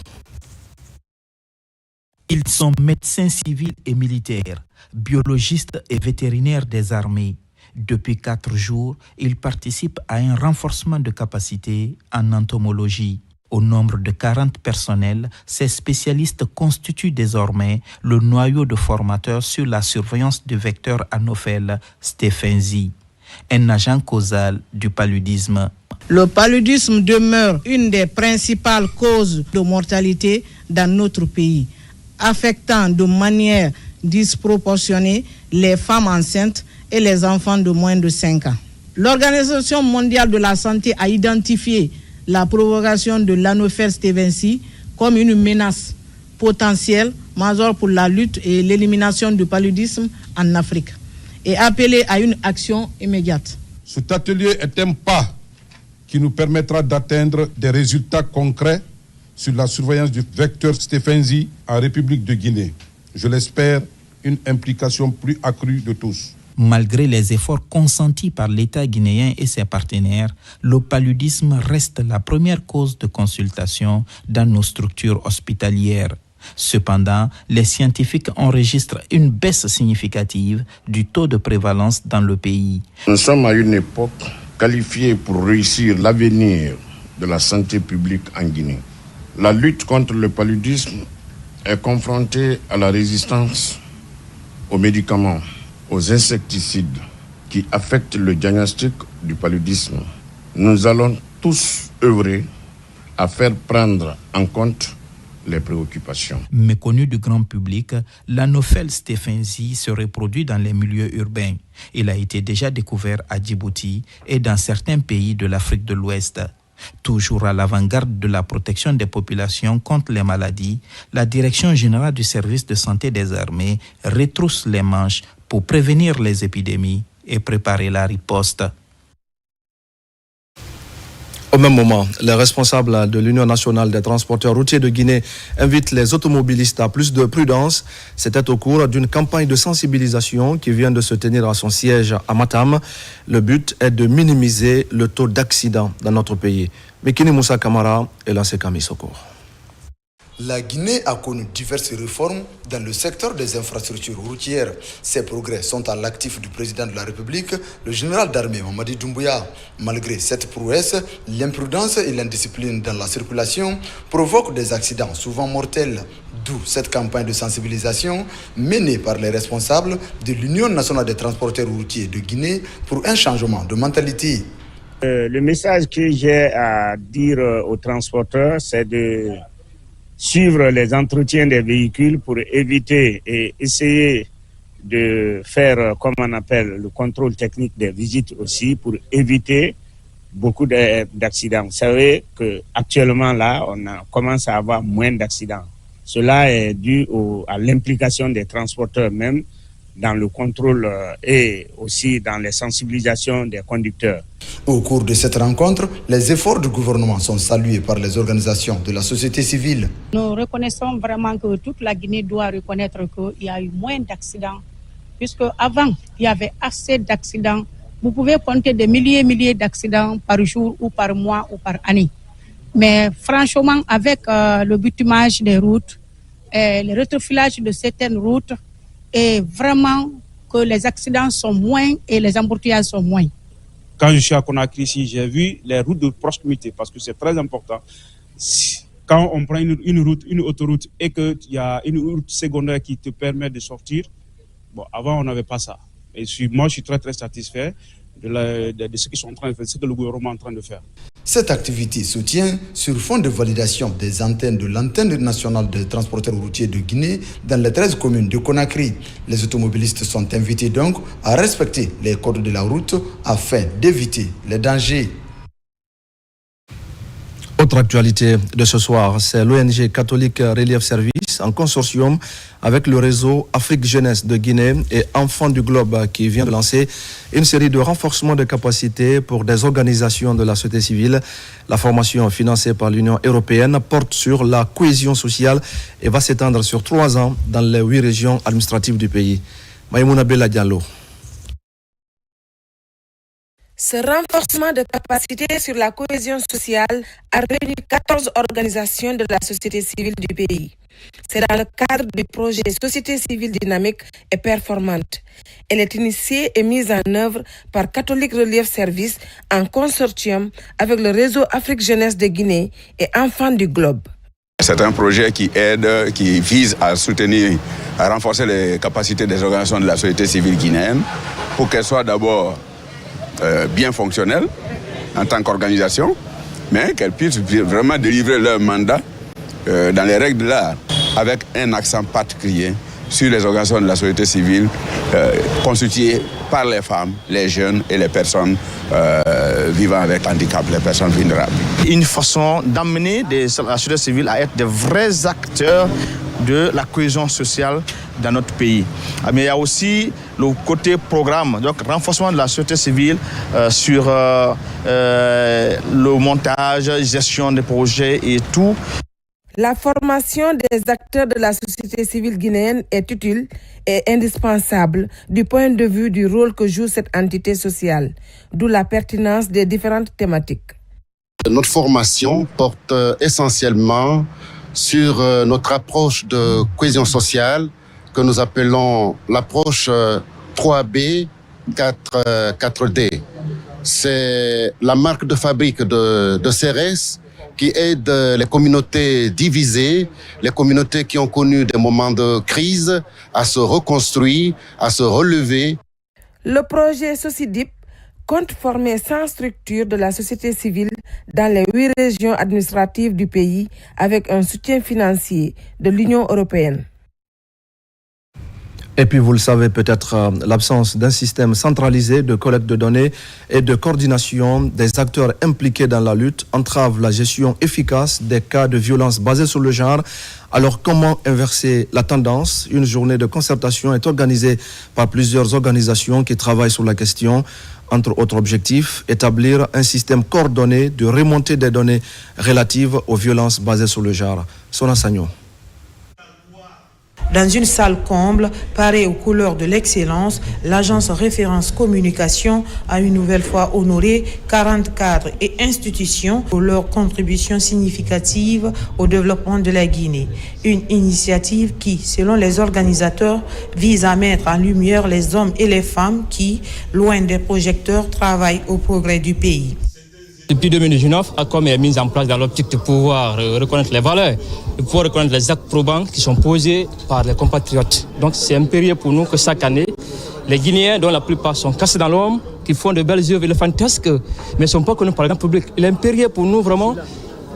Ils sont médecins civils et militaires, biologistes et vétérinaires des armées. Depuis 4 jours, ils participent à un renforcement de capacité en entomologie. Au nombre de 40 personnels, ces spécialistes constituent désormais le noyau de formateurs sur la surveillance du vecteur anophèle Stephensi, un agent causal du paludisme. Le paludisme demeure une des principales causes de mortalité dans notre pays, affectant de manière disproportionnée les femmes enceintes et les enfants de moins de 5 ans. L'Organisation mondiale de la santé a identifié la provocation de l'anophèle Stephensi comme une menace potentielle majeure pour la lutte et l'élimination du paludisme en Afrique et appelé à une action immédiate. Cet atelier est un pas qui nous permettra d'atteindre des résultats concrets sur la surveillance du vecteur Stephensi en République de Guinée. Je l'espère, une implication plus accrue de tous. Malgré les efforts consentis par l'État guinéen et ses partenaires, le paludisme reste la première cause de consultation dans nos structures hospitalières. Cependant, les scientifiques enregistrent une baisse significative du taux de prévalence dans le pays. Nous sommes à une époque qualifiée pour réussir l'avenir de la santé publique en Guinée. La lutte contre le paludisme est confrontée à la résistance aux médicaments, aux insecticides qui affectent le diagnostic du paludisme. Nous allons tous œuvrer à faire prendre en compte les préoccupations. Méconnu du grand public, l'Anophel stephensi se reproduit dans les milieux urbains. Il a été déjà découvert à Djibouti et dans certains pays de l'Afrique de l'Ouest. Toujours à l'avant-garde de la protection des populations contre les maladies, la Direction générale du service de santé des armées retrousse les manches pour prévenir les épidémies et préparer la riposte. Au même moment, les responsables de l'Union nationale des transporteurs routiers de Guinée invitent les automobilistes à plus de prudence. C'était au cours d'une campagne de sensibilisation qui vient de se tenir à son siège à Matam. Le but est de minimiser le taux d'accidents dans notre pays. Mekini Moussa Kamara et Lancé Kami Sokour. La Guinée a connu diverses réformes dans le secteur des infrastructures routières. Ces progrès sont à l'actif du président de la République, le général d'armée Mamadi Doumbouya. Malgré cette prouesse, l'imprudence et l'indiscipline dans la circulation provoquent des accidents souvent mortels. D'où cette campagne de sensibilisation menée par les responsables de l'Union nationale des transporteurs routiers de Guinée pour un changement de mentalité. Le message que j'ai à dire aux transporteurs, c'est de suivre les entretiens des véhicules pour éviter et essayer de faire, comme on appelle, le contrôle technique des visites aussi, pour éviter beaucoup d'accidents. Vous savez qu'actuellement, là, on commence à avoir moins d'accidents. Cela est dû à l'implication des transporteurs même dans le contrôle et aussi dans les sensibilisations des conducteurs. Au cours de cette rencontre, les efforts du gouvernement sont salués par les organisations de la société civile. Nous reconnaissons vraiment que toute la Guinée doit reconnaître qu'il y a eu moins d'accidents, puisque avant il y avait assez d'accidents. Vous pouvez compter des milliers et milliers d'accidents par jour ou par mois ou par année. Mais franchement, avec le bitumage des routes, le rétrofilage de certaines routes, et vraiment que les accidents sont moins et les embouteillages sont moins. Quand je suis à Conakry ici, j'ai vu les routes de proximité parce que c'est très important. Quand on prend une route, une autoroute et qu'il y a une route secondaire qui te permet de sortir, bon, avant on n'avait pas ça. Et moi je suis très très satisfait de ce qu'ils sont en train de faire, ce que le gouvernement est en train de faire. Cette activité soutient sur fond de validation des antennes de l'antenne nationale des transporteurs routiers de Guinée dans les 13 communes de Conakry. Les automobilistes sont invités donc à respecter les codes de la route afin d'éviter les dangers. Autre actualité de ce soir, c'est l'ONG catholique Relief Service en consortium avec le réseau Afrique Jeunesse de Guinée et Enfants du Globe qui vient de lancer une série de renforcements de capacités pour des organisations de la société civile. La formation financée par l'Union européenne porte sur la cohésion sociale et va s'étendre sur 3 ans dans les 8 régions administratives du pays. Maïmouna Bella Diallo. Ce renforcement de capacité sur la cohésion sociale a réuni 14 organisations de la société civile du pays. C'est dans le cadre du projet Société civile dynamique et performante. Elle est initiée et mise en œuvre par Catholic Relief Service en consortium avec le réseau Afrique Jeunesse de Guinée et Enfants du Globe. C'est un projet qui aide, qui vise à soutenir, à renforcer les capacités des organisations de la société civile guinéenne pour qu'elles soient d'abord bien fonctionnelles en tant qu'organisation, mais qu'elles puissent vraiment délivrer leur mandat dans les règles de l'art, avec un accent particulier sur les organisations de la société civile constituées par les femmes, les jeunes et les personnes vivant avec handicap, les personnes vulnérables. Une façon d'amener la société civile à être des vrais acteurs de la cohésion sociale dans notre pays. Mais il y a aussi le côté programme, donc renforcement de la société civile sur le montage, gestion des projets et tout. La formation des acteurs de la société civile guinéenne est utile et indispensable du point de vue du rôle que joue cette entité sociale, d'où la pertinence des différentes thématiques. Notre formation porte essentiellement sur notre approche de cohésion sociale que nous appelons l'approche 3B, 4D. C'est la marque de fabrique de CRS qui aide les communautés divisées, les communautés qui ont connu des moments de crise à se reconstruire, à se relever. Le projet SOCIDIP compte former 100 structures de la société civile dans les 8 régions administratives du pays avec un soutien financier de l'Union européenne. Et puis vous le savez peut-être, l'absence d'un système centralisé de collecte de données et de coordination des acteurs impliqués dans la lutte entrave la gestion efficace des cas de violence basés sur le genre. Alors comment inverser la tendance? Une journée de concertation est organisée par plusieurs organisations qui travaillent sur la question. Entre autres objectifs, établir un système coordonné de remontée des données relatives aux violences basées sur le genre. Sona Sagno. Dans une salle comble, parée aux couleurs de l'excellence, l'agence Référence Communication a une nouvelle fois honoré 40 cadres et institutions pour leur contribution significative au développement de la Guinée. Une initiative qui, selon les organisateurs, vise à mettre en lumière les hommes et les femmes qui, loin des projecteurs, travaillent au progrès du pays. Depuis 2019, ACOM est mise en place dans l'optique de pouvoir reconnaître les valeurs, de pouvoir reconnaître les actes probants qui sont posés par les compatriotes. Donc c'est impérieux pour nous que chaque année, les Guinéens, dont la plupart sont cassés dans l'homme, qui font de belles œuvres éléphantiques, mais ne sont pas connus par le grand public. Il est impérieux pour nous vraiment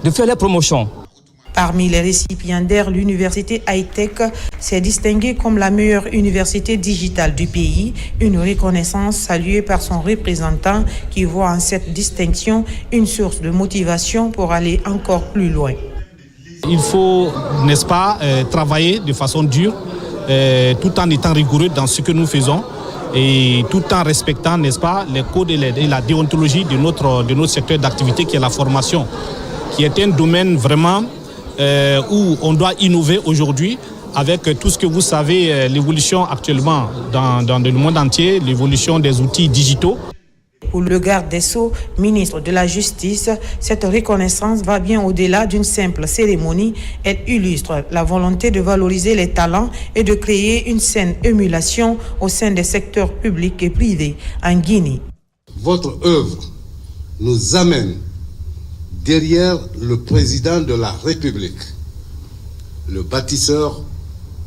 de faire les promotions. Parmi les récipiendaires, l'université High-Tech s'est distinguée comme la meilleure université digitale du pays, une reconnaissance saluée par son représentant qui voit en cette distinction une source de motivation pour aller encore plus loin. Il faut, n'est-ce pas, travailler de façon dure, tout en étant rigoureux dans ce que nous faisons et tout en respectant, n'est-ce pas, les codes et la déontologie de notre secteur d'activité qui est la formation, qui est un domaine vraiment où on doit innover aujourd'hui avec tout ce que vous savez, l'évolution actuellement dans le monde entier, l'évolution des outils digitaux. Pour le garde des Sceaux, ministre de la Justice, cette reconnaissance va bien au-delà d'une simple cérémonie. Elle illustre la volonté de valoriser les talents et de créer une saine émulation au sein des secteurs publics et privés en Guinée. Votre œuvre nous amène derrière le président de la République, le bâtisseur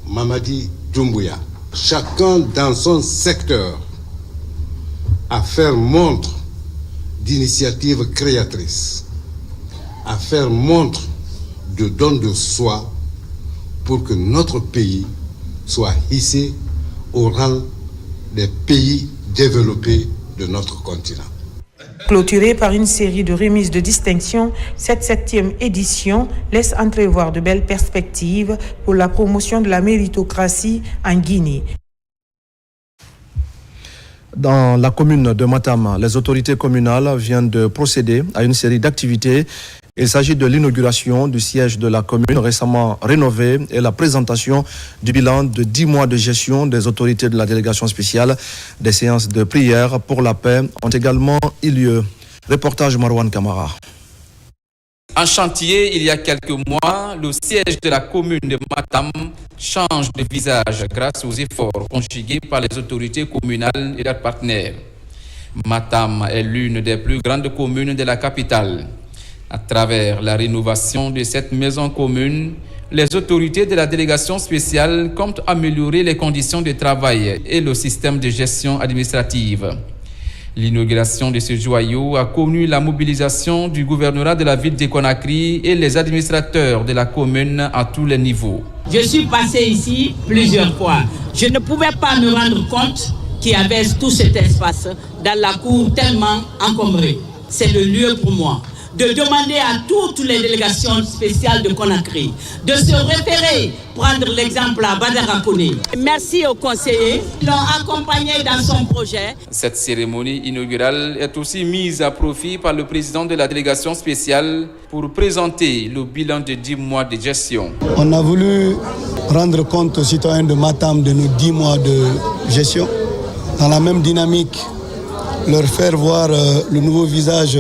Mamadi Doumbouya. Chacun dans son secteur à faire montre d'initiative créatrice, à faire montre de don de soi pour que notre pays soit hissé au rang des pays développés de notre continent. Clôturée par une série de remises de distinction, cette 7e édition laisse entrevoir de belles perspectives pour la promotion de la méritocratie en Guinée. Dans la commune de Matam, les autorités communales viennent de procéder à une série d'activités. Il s'agit de l'inauguration du siège de la commune récemment rénové et la présentation du bilan de 10 mois de gestion des autorités de la délégation spéciale. Des séances de prière pour la paix ont également eu lieu. Reportage Marwan Kamara. En chantier, il y a quelques mois, le siège de la commune de Matam change de visage grâce aux efforts conjugués par les autorités communales et leurs partenaires. Matam est l'une des plus grandes communes de la capitale. À travers la rénovation de cette maison commune, les autorités de la délégation spéciale comptent améliorer les conditions de travail et le système de gestion administrative. L'inauguration de ce joyau a connu la mobilisation du gouvernorat de la ville de Conakry et les administrateurs de la commune à tous les niveaux. Je suis passé ici plusieurs fois. Je ne pouvais pas me rendre compte qu'il y avait tout cet espace dans la cour tellement encombrée. C'est le lieu pour moi de demander à toutes les délégations spéciales de Conakry de se référer, prendre l'exemple à Badara Koné. Merci aux conseillers qui l'ont accompagné dans son projet. Cette cérémonie inaugurale est aussi mise à profit par le président de la délégation spéciale pour présenter le bilan de 10 mois de gestion. On a voulu rendre compte aux citoyens de Matam de nos 10 mois de gestion. Dans la même dynamique, leur faire voir le nouveau visage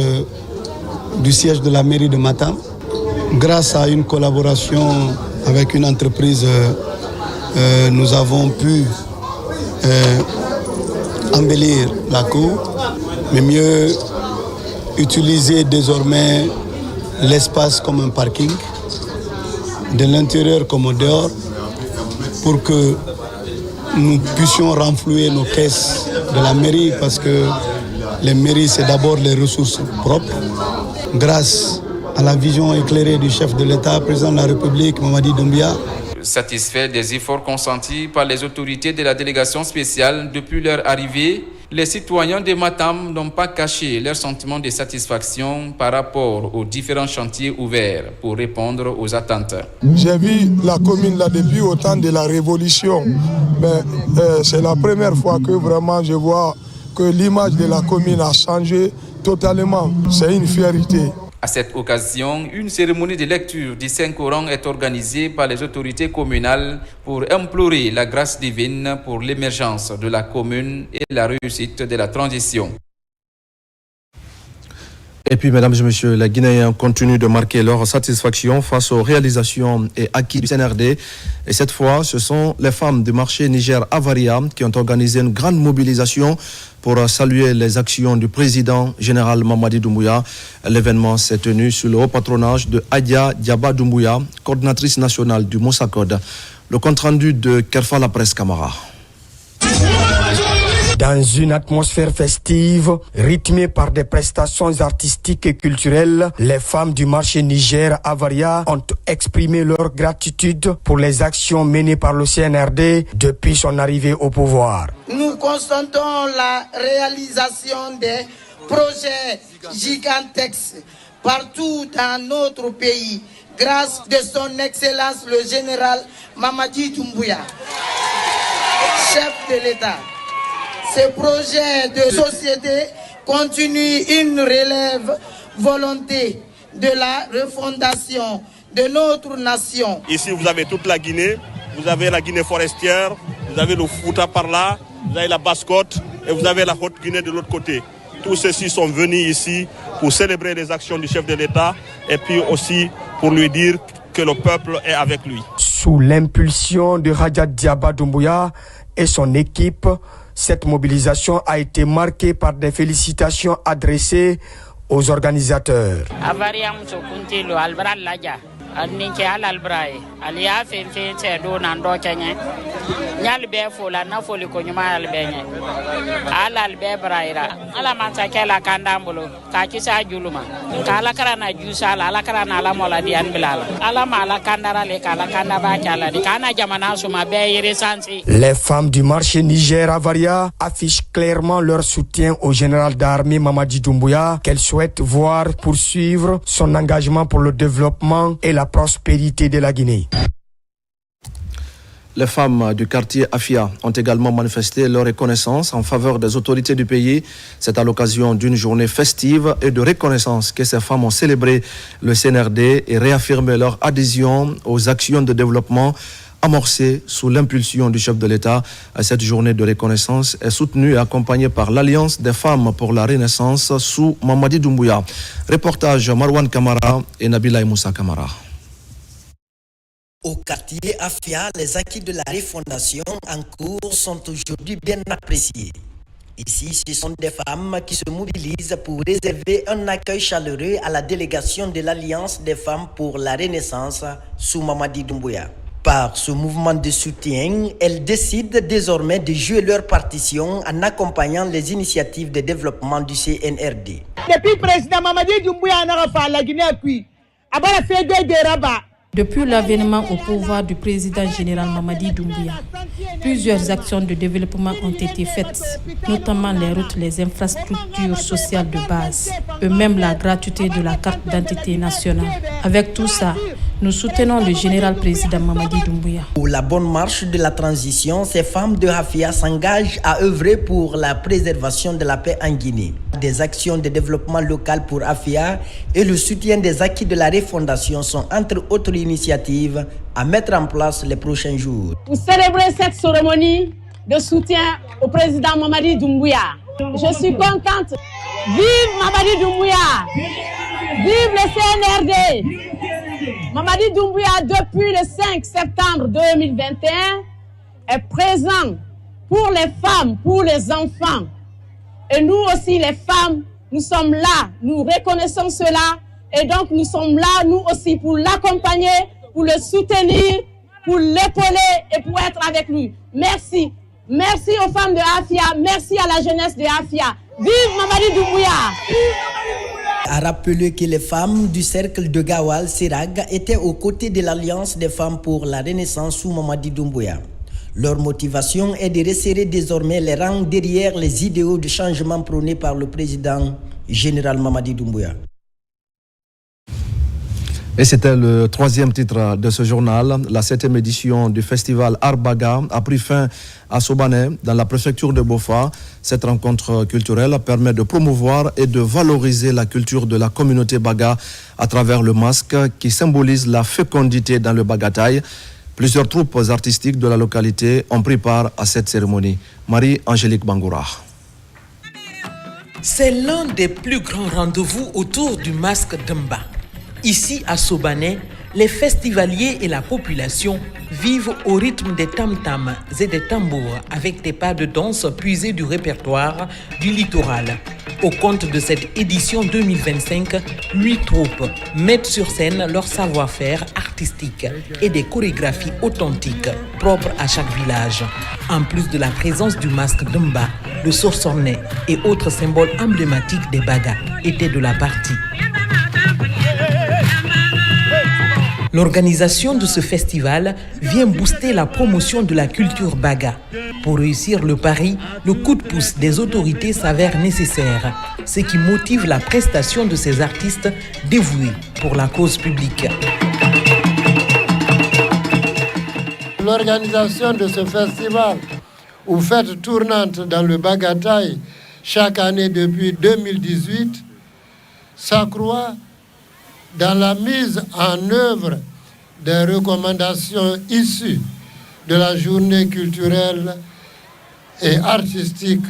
du siège de la mairie de Matam. Grâce à une collaboration avec une entreprise, nous avons pu embellir la cour, mais mieux utiliser désormais l'espace comme un parking, de l'intérieur comme au dehors, pour que nous puissions renflouer nos caisses de la mairie, parce que les mairies, c'est d'abord les ressources propres. Grâce à la vision éclairée du chef de l'État, président de la République, Mamadi Doumbouya. Satisfaits des efforts consentis par les autorités de la délégation spéciale depuis leur arrivée, les citoyens de Matam n'ont pas caché leur sentiment de satisfaction par rapport aux différents chantiers ouverts pour répondre aux attentes. J'ai vu la commune là depuis au temps de la Révolution, mais c'est la première fois que vraiment je vois que l'image de la commune a changé totalement. C'est une fierté. À cette occasion, une cérémonie de lecture du Saint-Coran est organisée par les autorités communales pour implorer la grâce divine pour l'émergence de la commune et la réussite de la transition. Et puis, mesdames et messieurs, les Guinéens continuent de marquer leur satisfaction face aux réalisations et acquis du CNRD. Et cette fois, ce sont les femmes du marché Niger-Avaria qui ont organisé une grande mobilisation pour saluer les actions du président général Mamadi Doumbouya. L'événement s'est tenu sous le haut patronage de Adia Diaba Doumbouya, coordinatrice nationale du Moussakod. Le compte-rendu de Kerfa La Presse Camara. Dans une atmosphère festive, rythmée par des prestations artistiques et culturelles, les femmes du marché Niger-Avaria ont exprimé leur gratitude pour les actions menées par le CNRD depuis son arrivée au pouvoir. Nous constatons la réalisation des projets gigantesques partout dans notre pays grâce de son Excellence le général Mamadi Doumbouya, chef de l'État. Ces projets de société continuent une relève volonté de la refondation de notre nation. Ici, vous avez toute la Guinée, vous avez la Guinée forestière, vous avez le Fouta par là, vous avez la Basse-Côte et vous avez la Haute-Guinée de l'autre côté. Tous ceux-ci sont venus ici pour célébrer les actions du chef de l'État et puis aussi pour lui dire que le peuple est avec lui. Sous l'impulsion de Adia Diaba Doumbouya et son équipe, cette mobilisation a été marquée par des félicitations adressées aux organisateurs. ninke alal braye ali ya fenfe te do nan do kenye nyal be fola na foli ko nyuma al benye alal be braira ala man ta kala kandambulo ka kisa juluma kala karana jusala ala karana ala mola di an bilal ala mala kandara le kala kanda ba kala di kana jamana suma be yere sansi. Les femmes du marché Niger-Avaria affichent clairement leur soutien au général d'armée Mamadi Doumbouya qu'elles souhaitent voir poursuivre son engagement pour le développement et la prospérité de la Guinée. Les femmes du quartier Afia ont également manifesté leur reconnaissance en faveur des autorités du pays. C'est à l'occasion d'une journée festive et de reconnaissance que ces femmes ont célébré le CNRD et réaffirmé leur adhésion aux actions de développement amorcée sous l'impulsion du chef de l'État. Cette journée de reconnaissance est soutenue et accompagnée par l'Alliance des femmes pour la Renaissance sous Mamadi Doumbouya. Reportage Marwan Kamara et Nabila Moussa Kamara. Au quartier Afia, les acquis de la refondation en cours sont aujourd'hui bien appréciés. Ici, ce sont des femmes qui se mobilisent pour réserver un accueil chaleureux à la délégation de l'Alliance des femmes pour la Renaissance sous Mamadi Doumbouya. Par ce mouvement de soutien, elles décident désormais de jouer leur partition en accompagnant les initiatives de développement du CNRD. Depuis le président Mamadi Doumbouya n'a pas la Guinée, puis, après fait des dérabats. Depuis l'avènement au pouvoir du président général Mamadi Doumbouya, plusieurs actions de développement ont été faites, notamment les routes, les infrastructures sociales de base, et même la gratuité de la carte d'identité nationale. Avec tout ça, nous soutenons le général président Mamadi Doumbouya. Pour la bonne marche de la transition, ces femmes de Hafia s'engagent à œuvrer pour la préservation de la paix en Guinée. Des actions de développement local pour Hafia et le soutien des acquis de la refondation sont entre autres initiatives à mettre en place les prochains jours. Pour célébrer cette cérémonie de soutien au président Mamadi Doumbouya, je suis contente. Vive Mamadi Doumbouya! Vive le CNRD! Mamadi Doumbouya, depuis le 5 septembre 2021, est présent pour les femmes, pour les enfants. Et nous aussi, les femmes, nous sommes là, nous reconnaissons cela. Et donc, nous sommes là, nous aussi, pour l'accompagner, pour le soutenir, pour l'épauler et pour être avec lui. Merci. Merci aux femmes de Hafia, merci à la jeunesse de Hafia. Vive Mamadi Doumbouya! A rappelé que les femmes du cercle de Gawal, Sirag, étaient aux côtés de l'Alliance des femmes pour la Renaissance sous Mamadi Doumbouya. Leur motivation est de resserrer désormais les rangs derrière les idéaux de changement prônés par le président général Mamadi Doumbouya. Et c'était le 3e titre de ce journal. La 7e édition du festival Arbaga a pris fin à Sobané, dans la préfecture de Bofa. Cette rencontre culturelle permet de promouvoir et de valoriser la culture de la communauté Baga à travers le masque qui symbolise la fécondité dans le bagataï. Plusieurs troupes artistiques de la localité ont pris part à cette cérémonie. Marie-Angélique Bangoura. C'est l'un des plus grands rendez-vous autour du masque d'Mba. Ici, à Sobané, les festivaliers et la population vivent au rythme des tam-tams et des tambours avec des pas de danse puisés du répertoire du littoral. Au compte de cette édition 2025, 8 troupes mettent sur scène leur savoir-faire artistique et des chorégraphies authentiques propres à chaque village. En plus de la présence du masque d'Mba, le sorsornet et autres symboles emblématiques des Baga étaient de la partie. L'organisation de ce festival vient booster la promotion de la culture Baga. Pour réussir le pari, le coup de pouce des autorités s'avère nécessaire, ce qui motive la prestation de ces artistes dévoués pour la cause publique. L'organisation de ce festival, ou fête tournante dans le Bagataï, chaque année depuis 2018, s'accroît dans la mise en œuvre des recommandations issues de la journée culturelle et artistique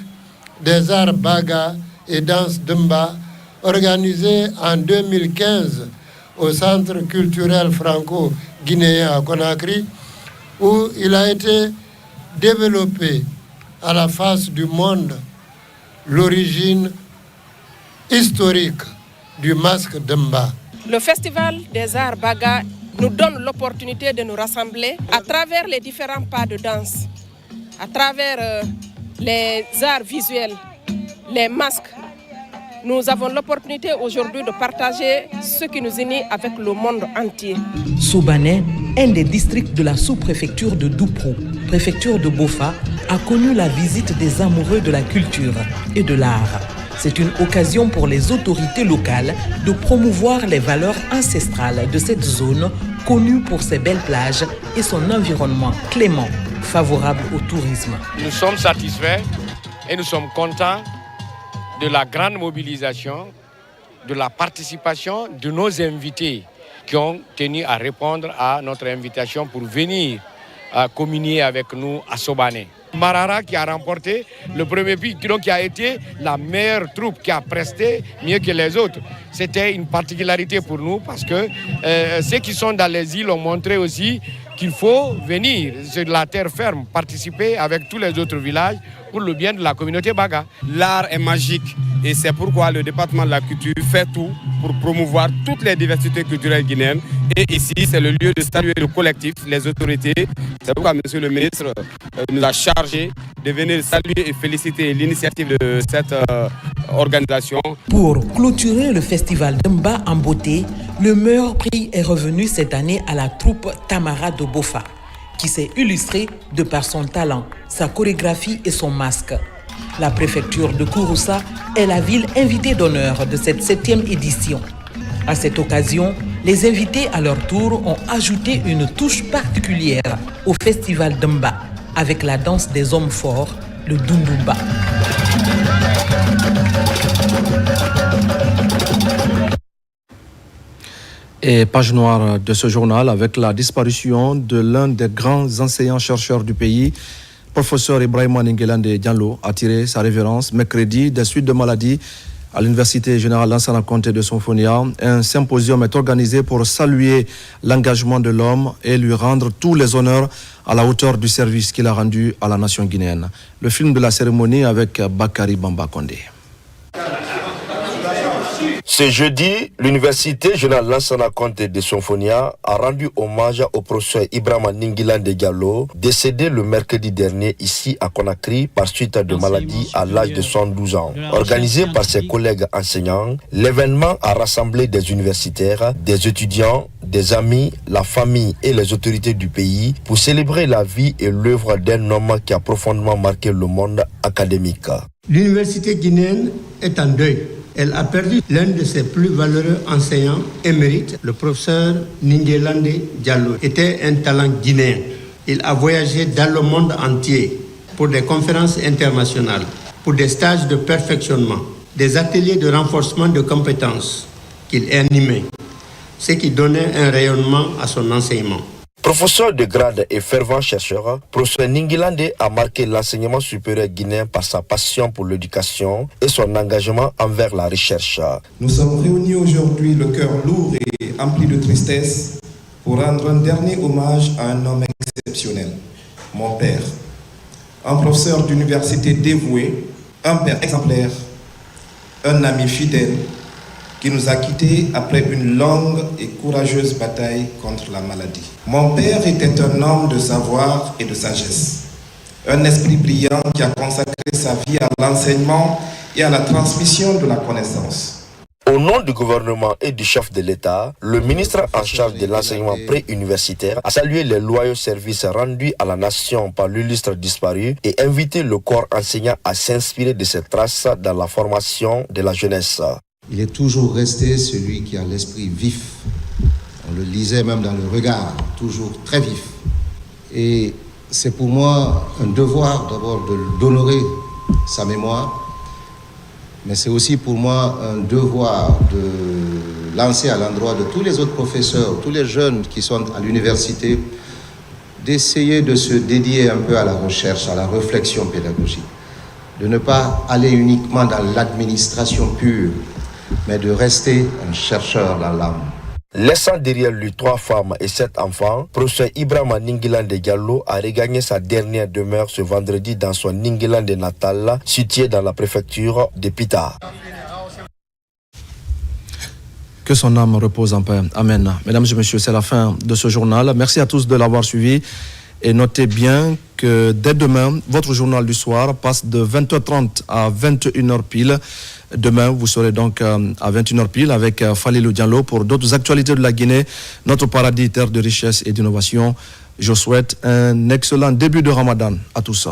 des arts Baga et danse d'Mba, organisée en 2015 au Centre culturel franco-guinéen à Conakry, où il a été développé à la face du monde l'origine historique du masque d'Mba. Le Festival des Arts Baga nous donne l'opportunité de nous rassembler à travers les différents pas de danse, à travers les arts visuels, les masques. Nous avons l'opportunité aujourd'hui de partager ce qui nous unit avec le monde entier. Sobané, un des districts de la sous-préfecture de Douprou, préfecture de Bofa, a connu la visite des amoureux de la culture et de l'art. C'est une occasion pour les autorités locales de promouvoir les valeurs ancestrales de cette zone connue pour ses belles plages et son environnement clément, favorable au tourisme. Nous sommes satisfaits et nous sommes contents de la grande mobilisation, de la participation de nos invités qui ont tenu à répondre à notre invitation pour venir communier avec nous à Sobané. Marara qui a remporté le premier prix, donc qui a été la meilleure troupe, qui a presté mieux que les autres. C'était une particularité pour nous parce que ceux qui sont dans les îles ont montré aussi qu'il faut venir sur la terre ferme, participer avec tous les autres villages pour le bien de la communauté Baga. L'art est magique et c'est pourquoi le département de la culture fait tout pour promouvoir toutes les diversités culturelles guinéennes. Et ici, c'est le lieu de saluer le collectif, les autorités. C'est pourquoi Monsieur le ministre nous a chargé de venir saluer et féliciter l'initiative de cette organisation. Pour clôturer le festival d'Mba en beauté, Le meilleur prix est revenu cette année à la troupe Tamara de Bofa, qui s'est illustrée de par son talent, sa chorégraphie et son masque. La préfecture de Kouroussa est la ville invitée d'honneur de cette 7e édition. À cette occasion, les invités à leur tour ont ajouté une touche particulière au festival Demba avec la danse des hommes forts, le Dundumba. Et page noire de ce journal avec la disparition de l'un des grands enseignants-chercheurs du pays, professeur Ibrahima Ninguélande Diallo, a tiré sa révérence mercredi des suites de maladie à l'Université générale Lansana Conté de Sonfonia. Un symposium est organisé pour saluer l'engagement de l'homme et lui rendre tous les honneurs à la hauteur du service qu'il a rendu à la nation guinéenne. Le film de la cérémonie avec Bakary Bamba Kondé. Ce jeudi, l'Université générale Lansana Conté de Sonfonia a rendu hommage au professeur Ibrahima Ninguélande Diallo, décédé le mercredi dernier ici à Conakry par suite de maladie à l'âge de 112 ans. Organisé par ses collègues enseignants, l'événement a rassemblé des universitaires, des étudiants, des amis, la famille et les autorités du pays pour célébrer la vie et l'œuvre d'un homme qui a profondément marqué le monde académique. L'université guinéenne est en deuil. Elle a perdu l'un de ses plus valeureux enseignants émérites, le professeur Ninguélande Diallo. Était un talent guinéen. Il a voyagé dans le monde entier pour des conférences internationales, pour des stages de perfectionnement, des ateliers de renforcement de compétences qu'il animait, ce qui donnait un rayonnement à son enseignement. Professeur de grade et fervent chercheur, professeur Ninguélande a marqué l'enseignement supérieur guinéen par sa passion pour l'éducation et son engagement envers la recherche. Nous sommes réunis aujourd'hui le cœur lourd et empli de tristesse pour rendre un dernier hommage à un homme exceptionnel, mon père. Un professeur d'université dévoué, un père exemplaire, un ami fidèle qui nous a quittés après une longue et courageuse bataille contre la maladie. Mon père était un homme de savoir et de sagesse, un esprit brillant qui a consacré sa vie à l'enseignement et à la transmission de la connaissance. Au nom du gouvernement et du chef de l'État, le ministre en charge de l'enseignement pré-universitaire a salué les loyaux services rendus à la nation par l'illustre disparu et invité le corps enseignant à s'inspirer de ses traces dans la formation de la jeunesse. Il est toujours resté celui qui a l'esprit vif. On le lisait même dans le regard, toujours très vif. Et c'est pour moi un devoir d'abord d'honorer sa mémoire, mais c'est aussi pour moi un devoir de lancer à l'endroit de tous les autres professeurs, tous les jeunes qui sont à l'université, d'essayer de se dédier un peu à la recherche, à la réflexion pédagogique, de ne pas aller uniquement dans l'administration pure, mais de rester un chercheur dans l'âme. Laissant derrière lui 3 femmes et 7 enfants, professeur Ibrahima Ninguélande Diallo a regagné sa dernière demeure ce vendredi dans son Ninguélande natal, situé dans la préfecture de Pita. Que son âme repose en paix. Amen. Mesdames et messieurs, c'est la fin de ce journal. Merci à tous de l'avoir suivi. Et notez bien que dès demain, votre journal du soir passe de 20h30 à 21h pile. Demain, vous serez donc à 21h pile avec Falilou Diallo pour d'autres actualités de la Guinée, notre paradis, terre de richesse et d'innovation. Je souhaite un excellent début de Ramadan à tous.